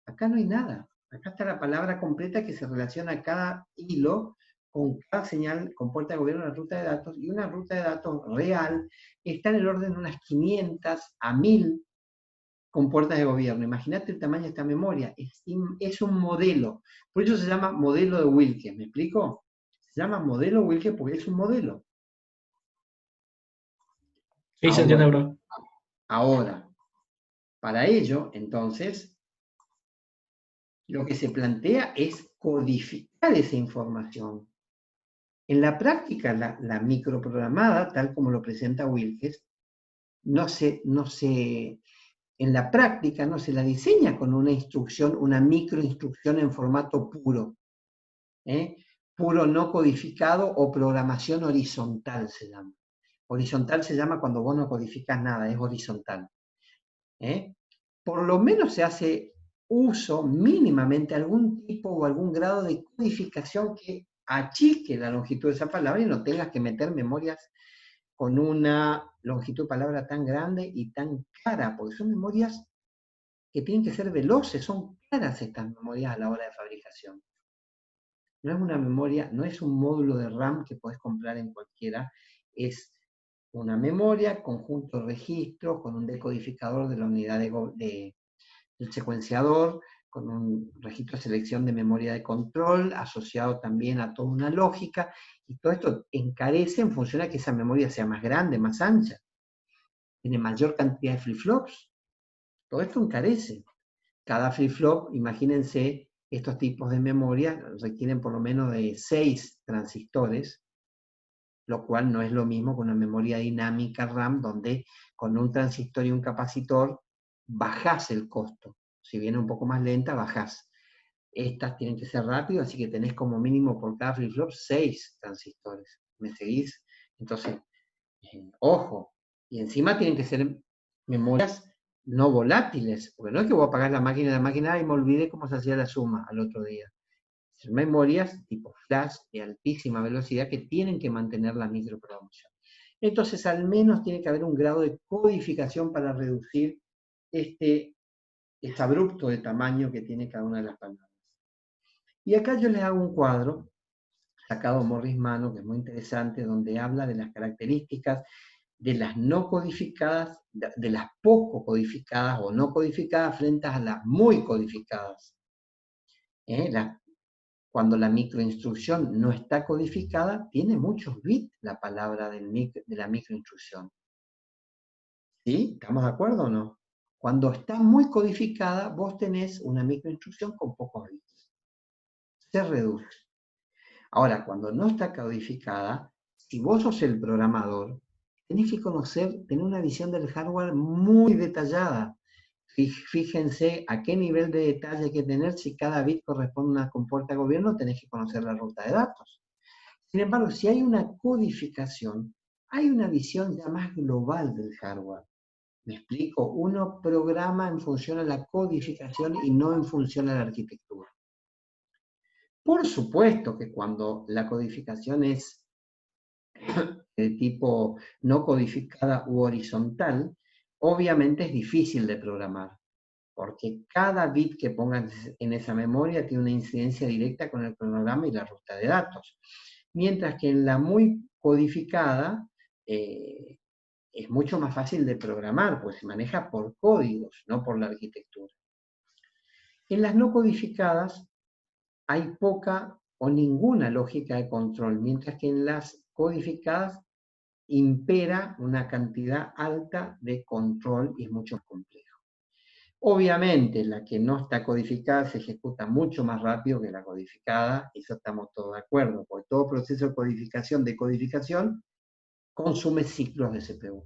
Acá no hay nada. Acá está la palabra completa que se relaciona a cada hilo con cada señal, con puerta de gobierno, una ruta de datos, y una ruta de datos real está en el orden de unas 500 a 1000 con puertas de gobierno. Imagínate el tamaño de esta memoria. Es un modelo. Por eso se llama modelo de Wilke. ¿Me explico? Se llama modelo Wilke porque es un modelo. Sí, se entiende, Ahora, bro. ahora, para ello, entonces, lo que se plantea es codificar esa información. En la práctica, la microprogramada, tal como lo presenta Wilkes, en la práctica no se la diseña con una instrucción, una microinstrucción en formato puro, puro no codificado o programación horizontal se llama. Horizontal se llama cuando vos no codificas nada, es horizontal. Por lo menos se hace uso mínimamente algún tipo o algún grado de codificación que achique la longitud de esa palabra y no tengas que meter memorias con una longitud de palabra tan grande y tan cara, porque son memorias que tienen que ser veloces, son caras estas memorias a la hora de fabricación. No es una memoria, no es un módulo de RAM que podés comprar en cualquiera, es una memoria, conjunto de registros, con un decodificador de la unidad del secuenciador, con un registro de selección de memoria de control, asociado también a toda una lógica, y todo esto encarece en función a que esa memoria sea más grande, más ancha, tiene mayor cantidad de flip-flops, todo esto encarece. Cada flip-flop, imagínense, estos tipos de memoria requieren por lo menos de 6 transistores, lo cual no es lo mismo que una memoria dinámica RAM, donde con un transistor y un capacitor bajás el costo. Si viene un poco más lenta, bajás. Estas tienen que ser rápidas, así que tenés como mínimo por cada flip-flop 6 transistores. ¿Me seguís? Entonces, ojo. Y encima tienen que ser memorias no volátiles, porque no es que voy a apagar la máquina y me olvidé cómo se hacía la suma al otro día. Son memorias tipo flash de altísima velocidad que tienen que mantener la microprogramación. Entonces, al menos tiene que haber un grado de codificación para reducir este abrupto de tamaño que tiene cada una de las palabras. Y acá yo les hago un cuadro, sacado Morris Mano, que es muy interesante, donde habla de las características de las no codificadas, de las poco codificadas o no codificadas frente a las muy codificadas. Cuando la microinstrucción no está codificada, tiene muchos bits la palabra de la microinstrucción. ¿Sí? ¿Estamos de acuerdo o no? Cuando está muy codificada, vos tenés una microinstrucción con pocos bits. Se reduce. Ahora, cuando no está codificada, si vos sos el programador, tenés que conocer, tener una visión del hardware muy detallada. Fíjense a qué nivel de detalle hay que tener. Si cada bit corresponde a una compuerta de gobierno, tenés que conocer la ruta de datos. Sin embargo, si hay una codificación, hay una visión ya más global del hardware. ¿Me explico? Uno programa en función a la codificación y no en función a la arquitectura. Por supuesto que cuando la codificación es de tipo no codificada u horizontal, obviamente es difícil de programar, porque cada bit que pongas en esa memoria tiene una incidencia directa con el cronograma y la ruta de datos. Mientras que en la muy codificada es mucho más fácil de programar, pues se maneja por códigos, no por la arquitectura. En las no codificadas hay poca o ninguna lógica de control, mientras que en las codificadas impera una cantidad alta de control y es mucho más complejo. Obviamente, la que no está codificada se ejecuta mucho más rápido que la codificada, eso estamos todos de acuerdo, porque todo proceso de codificación consume ciclos de CPU.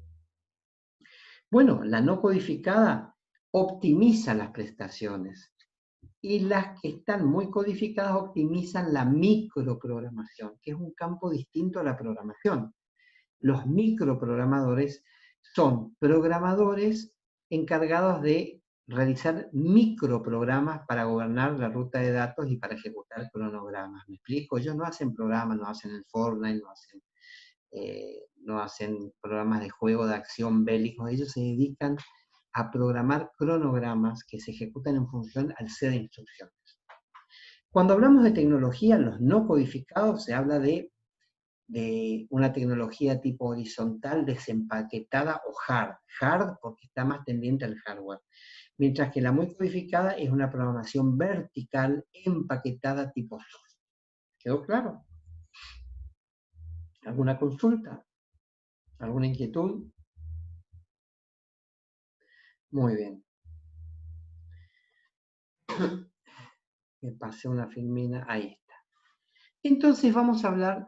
Bueno, la no codificada optimiza las prestaciones y las que están muy codificadas optimizan la microprogramación, que es un campo distinto a la programación. Los microprogramadores son programadores encargados de realizar microprogramas para gobernar la ruta de datos y para ejecutar cronogramas. ¿Me explico? Ellos no hacen programas, no hacen el Fortnite, no hacen programas de juego de acción bélicos. Ellos se dedican a programar cronogramas que se ejecutan en función al set de instrucciones. Cuando hablamos de tecnología, los no codificados se habla de una tecnología tipo horizontal, desempaquetada o hard porque está más tendiente al hardware, mientras que la muy codificada es una programación vertical empaquetada tipo soft. ¿Quedó claro? ¿Alguna consulta? ¿Alguna inquietud? Muy bien. Me pasé una filmina, ahí está. Entonces vamos a hablar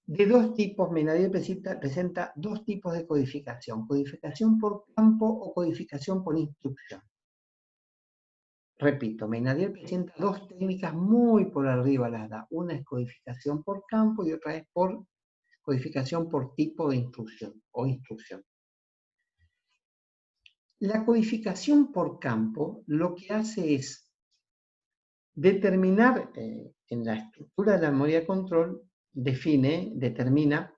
de dos tipos. Menadier presenta dos tipos de codificación: codificación por campo o codificación por instrucción. Repito, Menadier presenta dos técnicas muy por arriba las da. Una es codificación por campo y otra es por codificación por tipo de instrucción o instrucción. La codificación por campo lo que hace es determinar en la estructura de la memoria de control, determina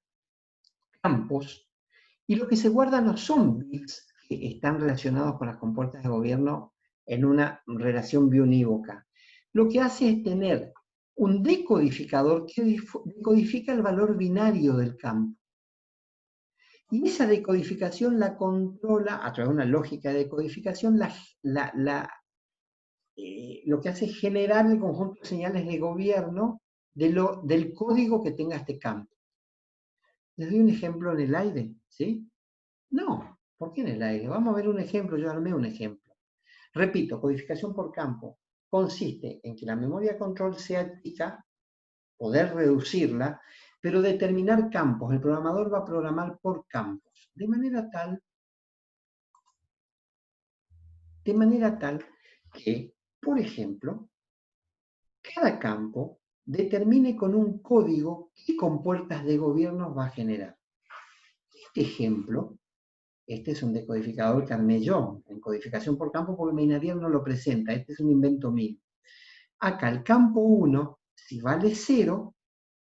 campos, y lo que se guarda no son bits que están relacionados con las compuertas de gobierno en una relación biunívoca. Lo que hace es tener un decodificador que decodifica el valor binario del campo. Y esa decodificación la controla a través de una lógica de decodificación, lo que hace es generar el conjunto de señales de gobierno del código que tenga este campo. Les doy un ejemplo en el aire, ¿sí? No, ¿por qué en el aire? Vamos a ver un ejemplo, yo armé un ejemplo. Repito, codificación por campo consiste en que la memoria de control sea chica, poder reducirla, pero determinar campos. El programador va a programar por campos, de manera tal que, por ejemplo, cada campo determine con un código qué compuertas de gobierno va a generar. Este ejemplo, este es un decodificador que armé yo, en codificación por campo, porque Menadier no lo presenta, este es un invento mío. Acá el campo 1, si vale 0,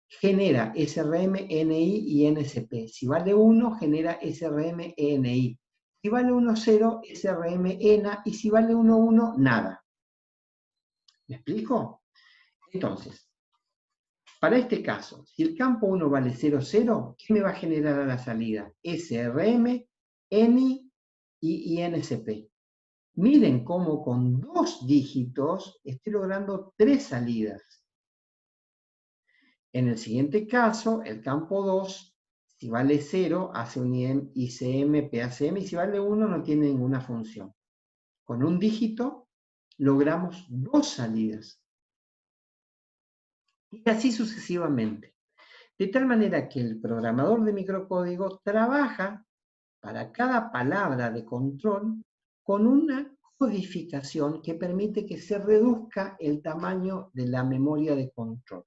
genera SRM, NI y NSP. Si vale 1, genera SRM, ENI. Si vale 1, 0, SRM, ENA, y si vale 1, 1, nada. ¿Me explico? Entonces, para este caso, si el campo 1 vale 0, 0, ¿qué me va a generar a la salida? SRM, ENI y INSP. Miren cómo con 2 dígitos estoy logrando 3 salidas. En el siguiente caso, el campo 2, si vale 0, hace un ICM, PACM, y si vale 1, no tiene ninguna función. Con un dígito logramos 2 salidas. Y así sucesivamente. De tal manera que el programador de microcódigo trabaja para cada palabra de control con una codificación que permite que se reduzca el tamaño de la memoria de control.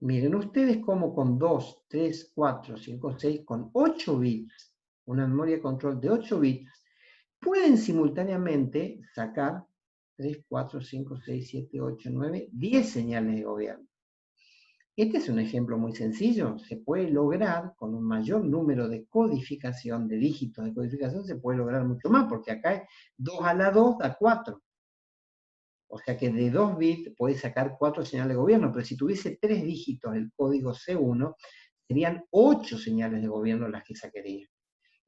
Miren ustedes cómo con 2, 3, 4, 5, 6, con 8 bits, una memoria de control de 8 bits, pueden simultáneamente sacar 3, 4, 5, 6, 7, 8, 9, 10 señales de gobierno. Este es un ejemplo muy sencillo. Se puede lograr con un mayor número de codificación, de dígitos de codificación, se puede lograr mucho más, porque acá 2 a la 2 da 4. O sea que de 2 bits puede sacar 4 señales de gobierno, pero si tuviese 3 dígitos el código C1, serían 8 señales de gobierno las que sacaría.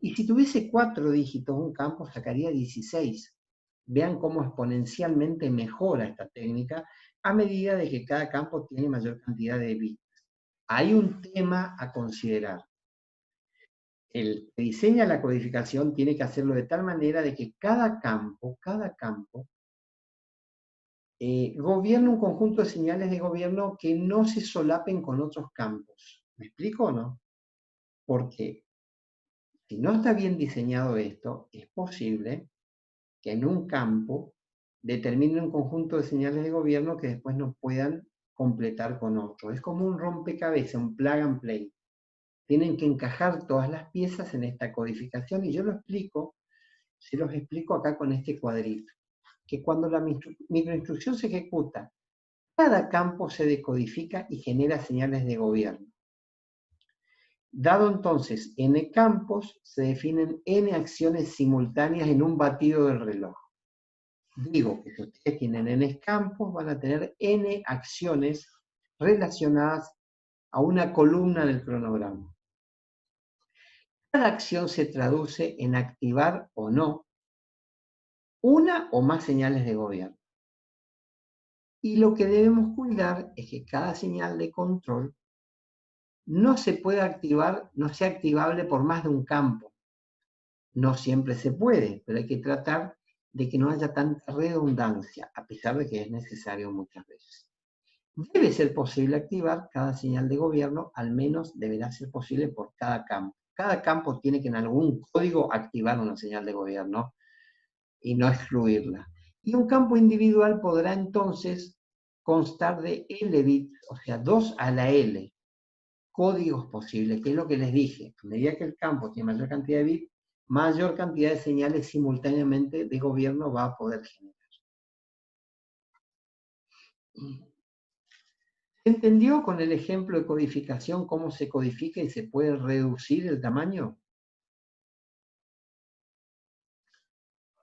Y si tuviese 4 dígitos un campo, sacaría 16. Vean cómo exponencialmente mejora esta técnica a medida de que cada campo tiene mayor cantidad de bits. Hay un tema a considerar. El que diseña la codificación tiene que hacerlo de tal manera de que cada campo gobierna un conjunto de señales de gobierno que no se solapen con otros campos. ¿Me explico o no? Porque si no está bien diseñado esto, es posible que en un campo determine un conjunto de señales de gobierno que después no puedan completar con otro. Es como un rompecabezas, un plug and play. Tienen que encajar todas las piezas en esta codificación y yo lo explico, se los explico acá con este cuadrito, que cuando la microinstrucción se ejecuta, cada campo se decodifica y genera señales de gobierno. Dado entonces n campos, se definen n acciones simultáneas en un batido del reloj. Digo que si ustedes tienen n campos, van a tener n acciones relacionadas a una columna del cronograma. Cada acción se traduce en activar o no una o más señales de gobierno. Y lo que debemos cuidar es que cada señal de control no se puede activar, no sea activable por más de un campo. No siempre se puede, pero hay que tratar de que no haya tanta redundancia, a pesar de que es necesario muchas veces. Debe ser posible activar cada señal de gobierno, al menos deberá ser posible por cada campo. Cada campo tiene que en algún código activar una señal de gobierno y no excluirla. Y un campo individual podrá entonces constar de L bits, o sea, 2 a la L, códigos posibles, que es lo que les dije. A medida que el campo tiene mayor cantidad de bits, mayor cantidad de señales simultáneamente de gobierno va a poder generar. ¿Se entendió con el ejemplo de codificación cómo se codifica y se puede reducir el tamaño?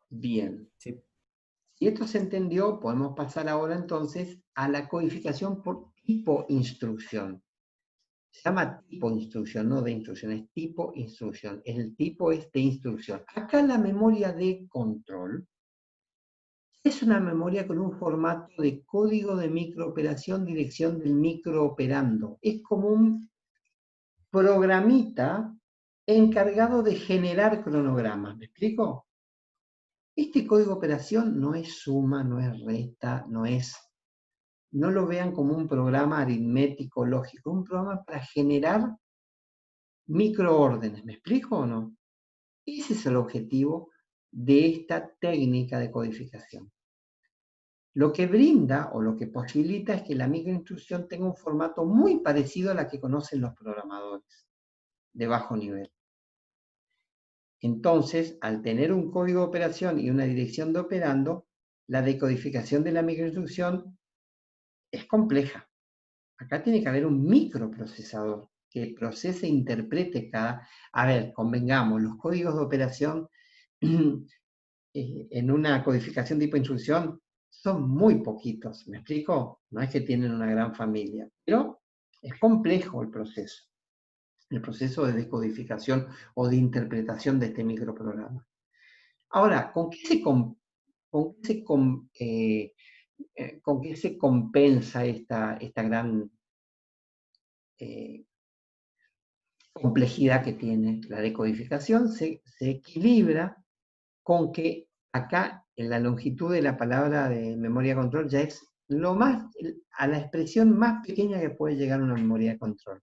Bien. Sí. Si esto se entendió, podemos pasar ahora entonces a la codificación por tipo instrucción. Se llama tipo instrucción, no de instrucción, es tipo instrucción. El tipo es de instrucción. Acá la memoria de control es una memoria con un formato de código de microoperación, dirección del microoperando. Es como un programita encargado de generar cronogramas. ¿Me explico? Este código de operación no es suma, no es resta, no lo vean como un programa aritmético lógico, un programa para generar microórdenes. ¿Me explico o no? Ese es el objetivo de esta técnica de codificación. Lo que brinda o lo que posibilita es que la microinstrucción tenga un formato muy parecido a la que conocen los programadores de bajo nivel. Entonces, al tener un código de operación y una dirección de operando, la decodificación de la microinstrucción es compleja. Acá tiene que haber un microprocesador que procese e interprete cada... A ver, convengamos, los códigos de operación en una codificación tipo instrucción son muy poquitos, ¿me explico? No es que tienen una gran familia, pero es complejo el proceso de decodificación o de interpretación de este microprograma. Ahora, ¿con qué se compensa esta gran complejidad que tiene la decodificación? Se equilibra con que acá en la longitud de la palabra de memoria control ya es a la expresión más pequeña que puede llegar una memoria de control.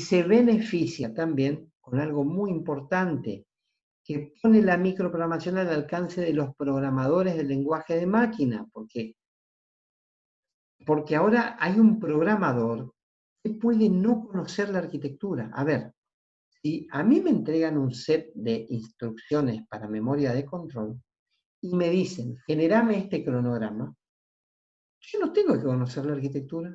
Y se beneficia también con algo muy importante, que pone la microprogramación al alcance de los programadores del lenguaje de máquina, porque ahora hay un programador que puede no conocer la arquitectura. A ver, si a mí me entregan un set de instrucciones para memoria de control y me dicen, generame este cronograma, yo no tengo que conocer la arquitectura.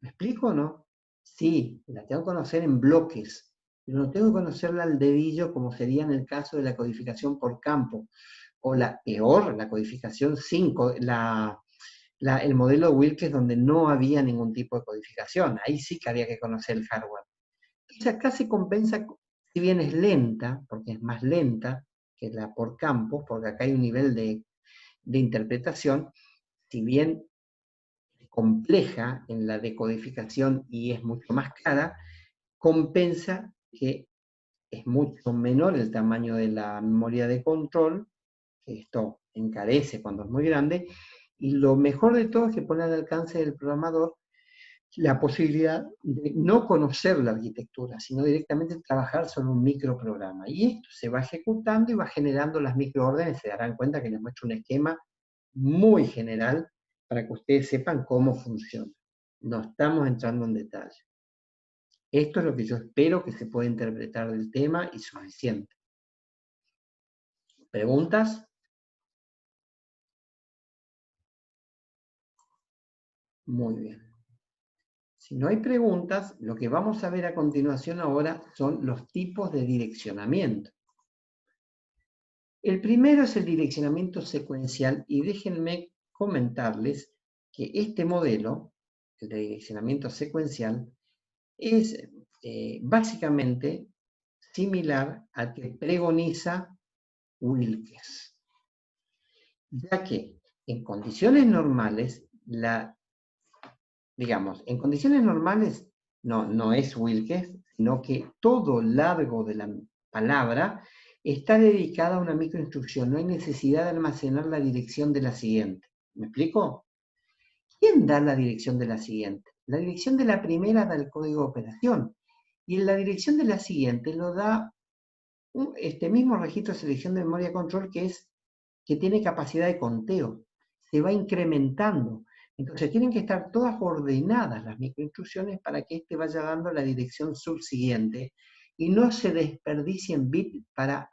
¿Me explico o no? Sí, la tengo que conocer en bloques, pero no tengo que conocerla al dedillo como sería en el caso de la codificación por campo, o la peor, la codificación 5, el modelo de Wilkes donde no había ningún tipo de codificación. Ahí sí que había que conocer el hardware. Entonces acá se compensa, si bien es lenta, porque es más lenta que la por campos, porque acá hay un nivel de interpretación, si bien es compleja en la decodificación y es mucho más cara, compensa que es mucho menor el tamaño de la memoria de control, que esto encarece cuando es muy grande, y lo mejor de todo es que pone al alcance del programador la posibilidad de no conocer la arquitectura, sino directamente trabajar sobre un microprograma. Y esto se va ejecutando y va generando las microórdenes. Se darán cuenta que les muestro un esquema muy general para que ustedes sepan cómo funciona. No estamos entrando en detalle. Esto es lo que yo espero que se pueda interpretar del tema y suficiente. ¿Preguntas? Muy bien. Si no hay preguntas, lo que vamos a ver a continuación ahora son los tipos de direccionamiento. El primero es el direccionamiento secuencial y déjenme comentarles que este modelo, el de direccionamiento secuencial, es básicamente similar al que pregoniza Wilkes, ya que en condiciones normales, en condiciones normales no es Wilkes, sino que todo largo de la palabra está dedicada a una microinstrucción. No hay necesidad de almacenar la dirección de la siguiente. ¿Me explico? ¿Quién da la dirección de la siguiente? La dirección de la primera da el código de operación. Y en la dirección de la siguiente lo da este mismo registro de selección de memoria control que tiene capacidad de conteo. Se va incrementando. Entonces tienen que estar todas ordenadas las microinstrucciones para que éste vaya dando la dirección subsiguiente y no se desperdicien bits para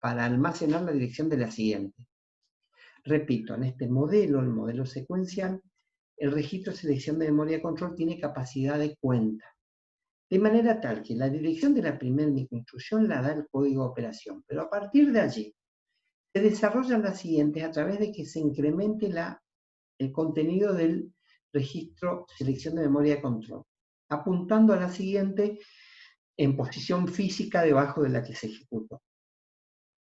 almacenar la dirección de la siguiente. Repito, en este modelo, el modelo secuencial, el registro de selección de memoria control tiene capacidad de cuenta. De manera tal que la dirección de la primera microinstrucción la da el código de operación, pero a partir de allí se desarrollan las siguientes a través de que se incremente el contenido del registro selección de memoria de control, apuntando a la siguiente en posición física debajo de la que se ejecutó.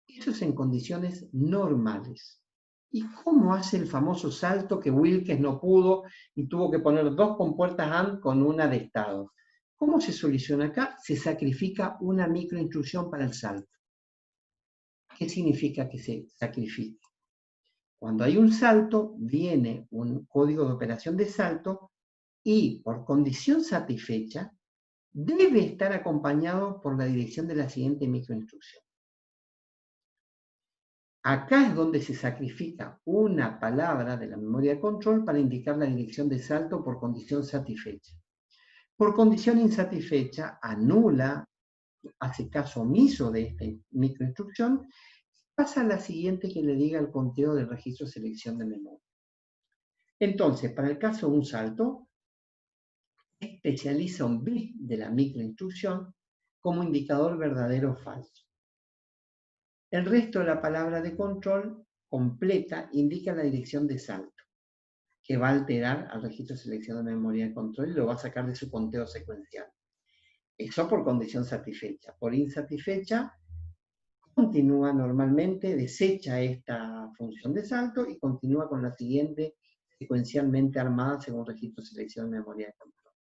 Eso es en condiciones normales. ¿Y cómo hace el famoso salto que Wilkes no pudo y tuvo que poner dos compuertas AND con una de estado? ¿Cómo se soluciona acá? Se sacrifica una microinstrucción para el salto. ¿Qué significa que se sacrifique? Cuando hay un salto, viene un código de operación de salto y, por condición satisfecha, debe estar acompañado por la dirección de la siguiente microinstrucción. Acá es donde se sacrifica una palabra de la memoria de control para indicar la dirección de salto por condición satisfecha. Por condición insatisfecha, anula, hace caso omiso de esta microinstrucción, pasa a la siguiente que le diga el conteo del registro de selección de memoria. Entonces, para el caso de un salto, especializa un bit de la microinstrucción como indicador verdadero o falso. El resto de la palabra de control completa indica la dirección de salto, que va a alterar al registro de selección de memoria de control y lo va a sacar de su conteo secuencial. Eso por condición satisfecha. Por insatisfecha, continúa normalmente, desecha esta función de salto y continúa con la siguiente secuencialmente armada según registro de selección de memoria de control.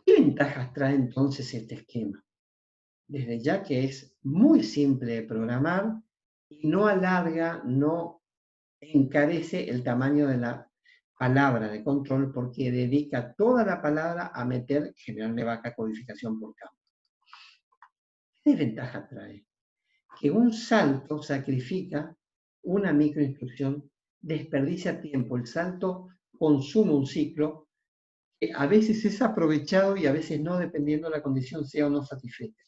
¿Qué ventajas trae entonces este esquema? Desde ya que es muy simple de programar y no alarga, no encarece el tamaño de la palabra de control porque dedica toda la palabra a meter, generarle baja codificación por campo. ¿Qué desventaja trae? Que un salto sacrifica una microinstrucción, desperdicia tiempo. El salto consume un ciclo que a veces es aprovechado y a veces no, dependiendo de la condición sea o no satisfecha.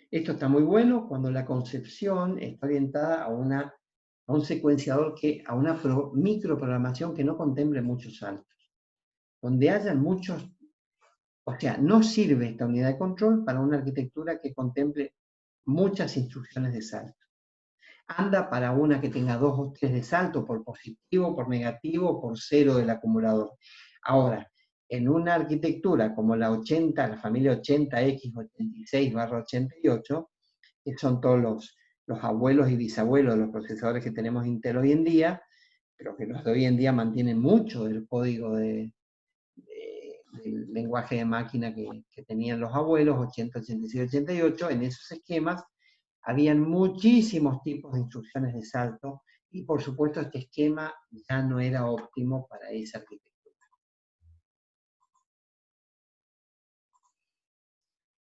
Esto está muy bueno cuando la concepción está orientada a un secuenciador, a una microprogramación que no contemple muchos saltos. Donde hayan muchos, o sea, no sirve esta unidad de control para una arquitectura que contemple muchas instrucciones de salto. Anda para una que tenga 2 o 3 de salto, por positivo, por negativo, por 0 del acumulador. Ahora, en una arquitectura como la familia 80X86/88, que son todos los abuelos y bisabuelos de los procesadores que tenemos Intel hoy en día, pero que los de hoy en día mantienen mucho del código del lenguaje de máquina que tenían los abuelos, 80, 86, 88, en esos esquemas habían muchísimos tipos de instrucciones de salto y por supuesto este esquema ya no era óptimo para esa arquitectura.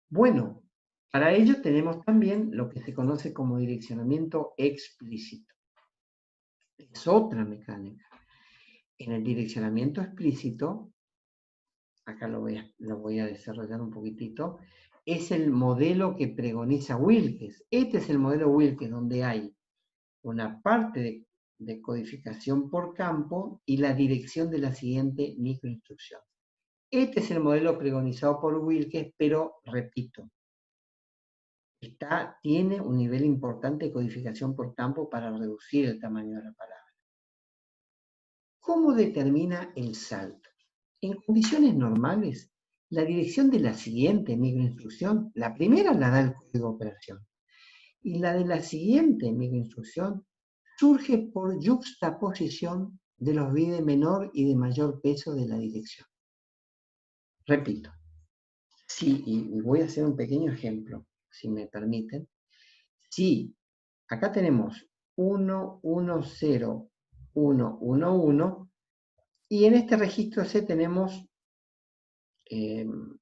Bueno, para ello tenemos también lo que se conoce como direccionamiento explícito. Es otra mecánica. En el direccionamiento explícito, acá lo voy a desarrollar un poquitito, es el modelo que pregoniza Wilkes. Este es el modelo Wilkes, donde hay una parte de codificación por campo y la dirección de la siguiente microinstrucción. Este es el modelo pregonizado por Wilkes, pero repito, tiene un nivel importante de codificación por campo para reducir el tamaño de la palabra. ¿Cómo determina el salto? En condiciones normales, la dirección de la siguiente microinstrucción, la primera la da el código de operación, y la de la siguiente microinstrucción surge por yuxtaposición de los bits de menor y de mayor peso de la dirección. Repito, y voy a hacer un pequeño ejemplo, si me permiten. Si acá tenemos 1, 1, 0, 1, 1, 1, y en este registro C tenemos 0,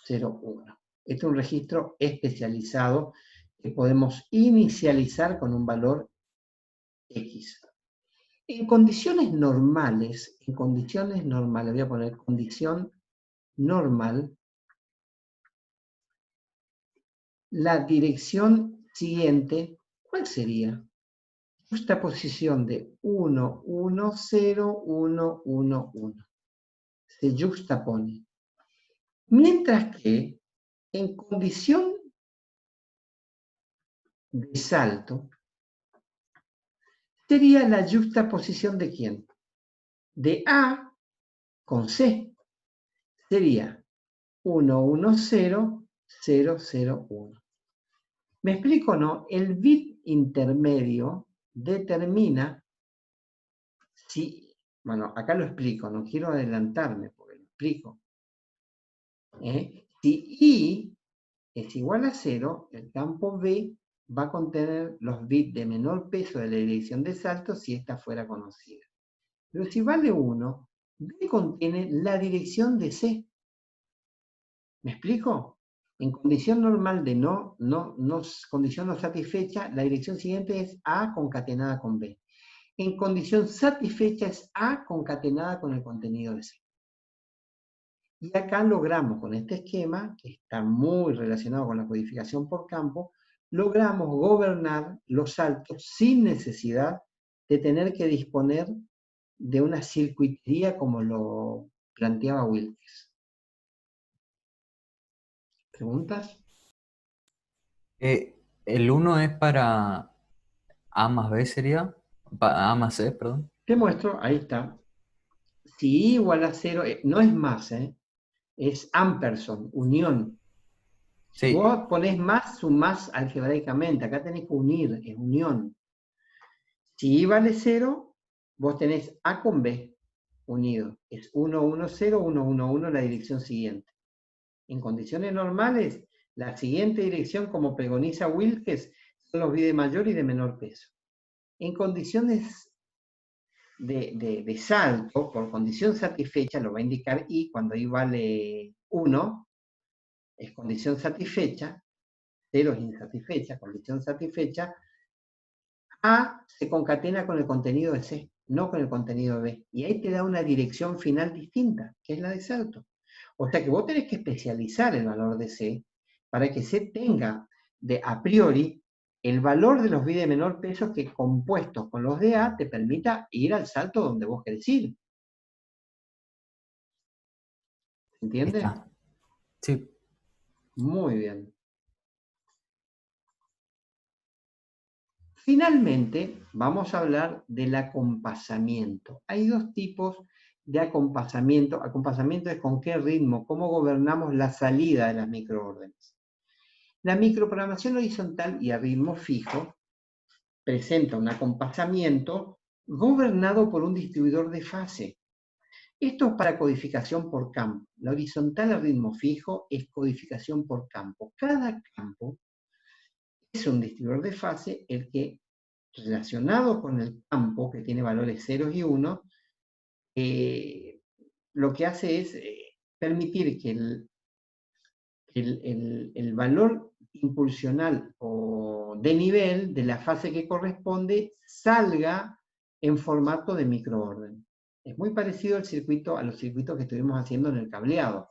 0, 1. Este es un registro especializado que podemos inicializar con un valor X. En condiciones normales, voy a poner condición normal, la dirección siguiente, ¿cuál sería? Esta posición de 1, 1, 0, 1, 1, 1. Se yuxtapone. Mientras que en condición de salto, sería la yuxtaposición de ¿quién? De A con C. Sería 1, 1, 0, 0, 0, 1. ¿Me explico o no? El bit intermedio determina si, bueno, acá lo explico, no quiero adelantarme porque lo explico. Si I es igual a 0, el campo B va a contener los bits de menor peso de la dirección de salto si esta fuera conocida. Pero si vale 1, B contiene la dirección de C. ¿Me explico? En condición normal de condición no satisfecha, la dirección siguiente es A concatenada con B. En condición satisfecha es A concatenada con el contenido de C. Y acá logramos con este esquema, que está muy relacionado con la codificación por campo, logramos gobernar los saltos sin necesidad de tener que disponer de una circuitería como lo planteaba Wilkes. ¿Preguntas? El 1 es para A más B sería, A más C, perdón. Te muestro, ahí está. Si I igual a 0, no es más, es ampersand, unión. Si Sí, vos ponés más, sumás algebraicamente. Acá tenés que unir, es unión. Si I vale 0, vos tenés A con B unido. Es 1, 1, 0, 1, 1, 1 la dirección siguiente. En condiciones normales, la siguiente dirección, como pregoniza Wilkes, son los bits de mayor y de menor peso. En condiciones de salto, por condición satisfecha, lo va a indicar I, cuando I vale 1, es condición satisfecha, 0 es insatisfecha, condición satisfecha, A se concatena con el contenido de C, no con el contenido de B. Y ahí te da una dirección final distinta, que es la de salto. O sea que vos tenés que especializar el valor de C para que C tenga de a priori el valor de los bits de menor peso que compuestos con los de A te permita ir al salto donde vos querés ir. ¿Entiendes? Está. Sí. Muy bien. Finalmente, vamos a hablar del acompasamiento. Hay dos tipos de acompasamiento. Acompasamiento es con qué ritmo, cómo gobernamos la salida de las microórdenes. La microprogramación horizontal y a ritmo fijo presenta un acompasamiento gobernado por un distribuidor de fase. Esto es para codificación por campo. La horizontal a ritmo fijo es codificación por campo. Cada campo es un distribuidor de fase el que, relacionado con el campo, que tiene valores 0 y 1, lo que hace es permitir que el valor impulsional o de nivel de la fase que corresponde salga en formato de microorden. Es muy parecido al circuito, a los circuitos que estuvimos haciendo en el cableado.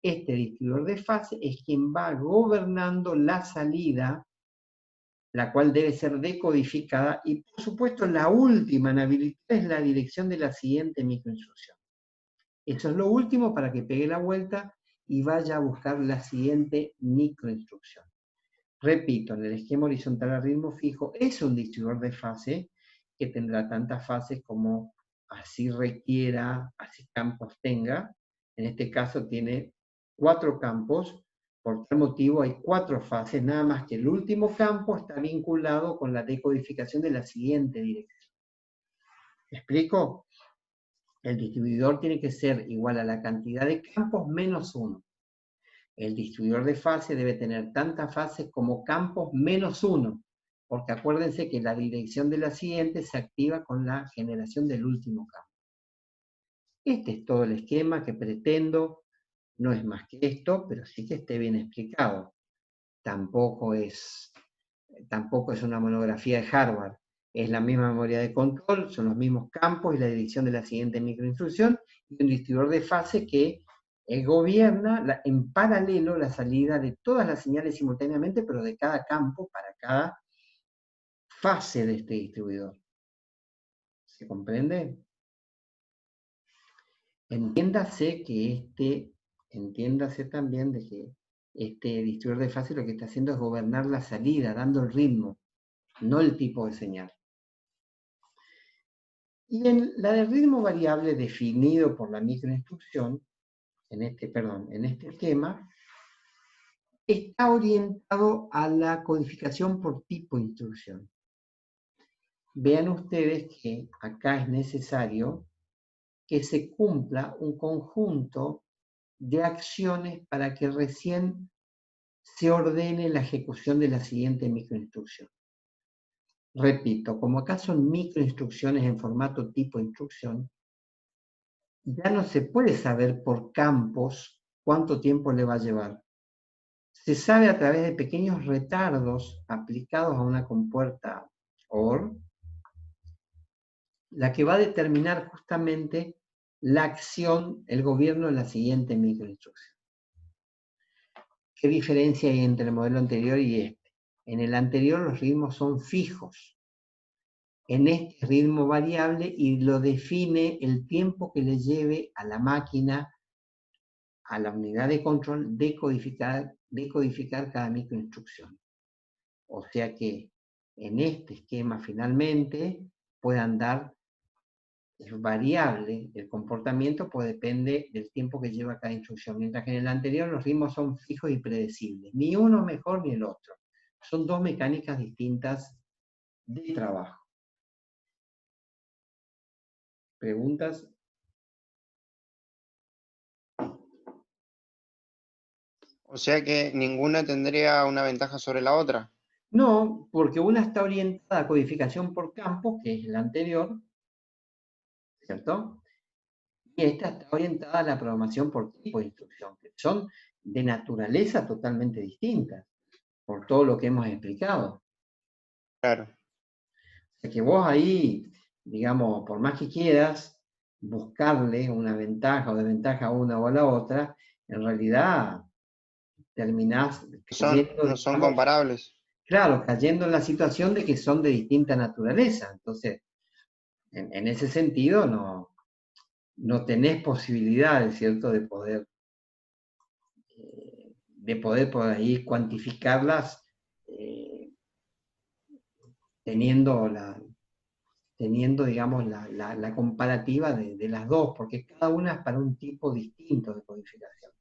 Este distribuidor de fase es quien va gobernando la salida, la cual debe ser decodificada, y por supuesto la última en habilitar es la dirección de la siguiente microinstrucción. Eso es lo último para que pegue la vuelta y vaya a buscar la siguiente microinstrucción. Repito, en el esquema horizontal a ritmo fijo es un distribuidor de fase que tendrá tantas fases como así requiera, así campos tenga. En este caso tiene 4 campos, por tal motivo hay 4 fases, nada más que el último campo está vinculado con la decodificación de la siguiente dirección. ¿Me explico? El distribuidor tiene que ser igual a la cantidad de campos menos 1. El distribuidor de fase debe tener tantas fases como campos menos 1, porque acuérdense que la dirección de la siguiente se activa con la generación del último campo. Este es todo el esquema que pretendo, no es más que esto, pero sí que esté bien explicado. Tampoco es una monografía de Harvard. Es la misma memoria de control, son los mismos campos y la dirección de la siguiente microinstrucción, y un distribuidor de fase que gobierna en paralelo la salida de todas las señales simultáneamente, pero de cada campo para cada fase de este distribuidor. ¿Se comprende? Entiéndase también de que este distribuidor de fase lo que está haciendo es gobernar la salida, dando el ritmo, no el tipo de señal. Y en la de ritmo variable definido por la microinstrucción, en este esquema, está orientado a la codificación por tipo de instrucción. Vean ustedes que acá es necesario que se cumpla un conjunto de acciones para que recién se ordene la ejecución de la siguiente microinstrucción. Repito, como acá son microinstrucciones en formato tipo instrucción, ya no se puede saber por campos cuánto tiempo le va a llevar. Se sabe a través de pequeños retardos aplicados a una compuerta OR, la que va a determinar justamente la acción, el gobierno de la siguiente microinstrucción. ¿Qué diferencia hay entre el modelo anterior y este? En el anterior los ritmos son fijos. En este ritmo variable y lo define el tiempo que le lleve a la máquina, a la unidad de control, decodificar cada microinstrucción. O sea que en este esquema finalmente puede andar, es variable el comportamiento, pues depende del tiempo que lleva cada instrucción, mientras que en el anterior los ritmos son fijos y predecibles, ni uno mejor ni el otro. Son dos mecánicas distintas de trabajo. ¿Preguntas? O sea que ninguna tendría una ventaja sobre la otra. No, porque una está orientada a codificación por campo, que es la anterior, ¿cierto? Y esta está orientada a la programación por tipo de instrucción, que son de naturaleza totalmente distintas, por todo lo que hemos explicado. Claro, O sea que vos ahí, digamos, por más que quieras buscarle una ventaja o desventaja a una o a la otra, en realidad terminás cayendo, no son digamos, comparables. claro, cayendo en la situación de que son de distinta naturaleza. Entonces, en ese sentido, no tenés posibilidades, ¿cierto?, de poder por ahí cuantificarlas eh, teniendo, digamos, la comparativa de las dos, porque cada una es para un tipo distinto de codificación.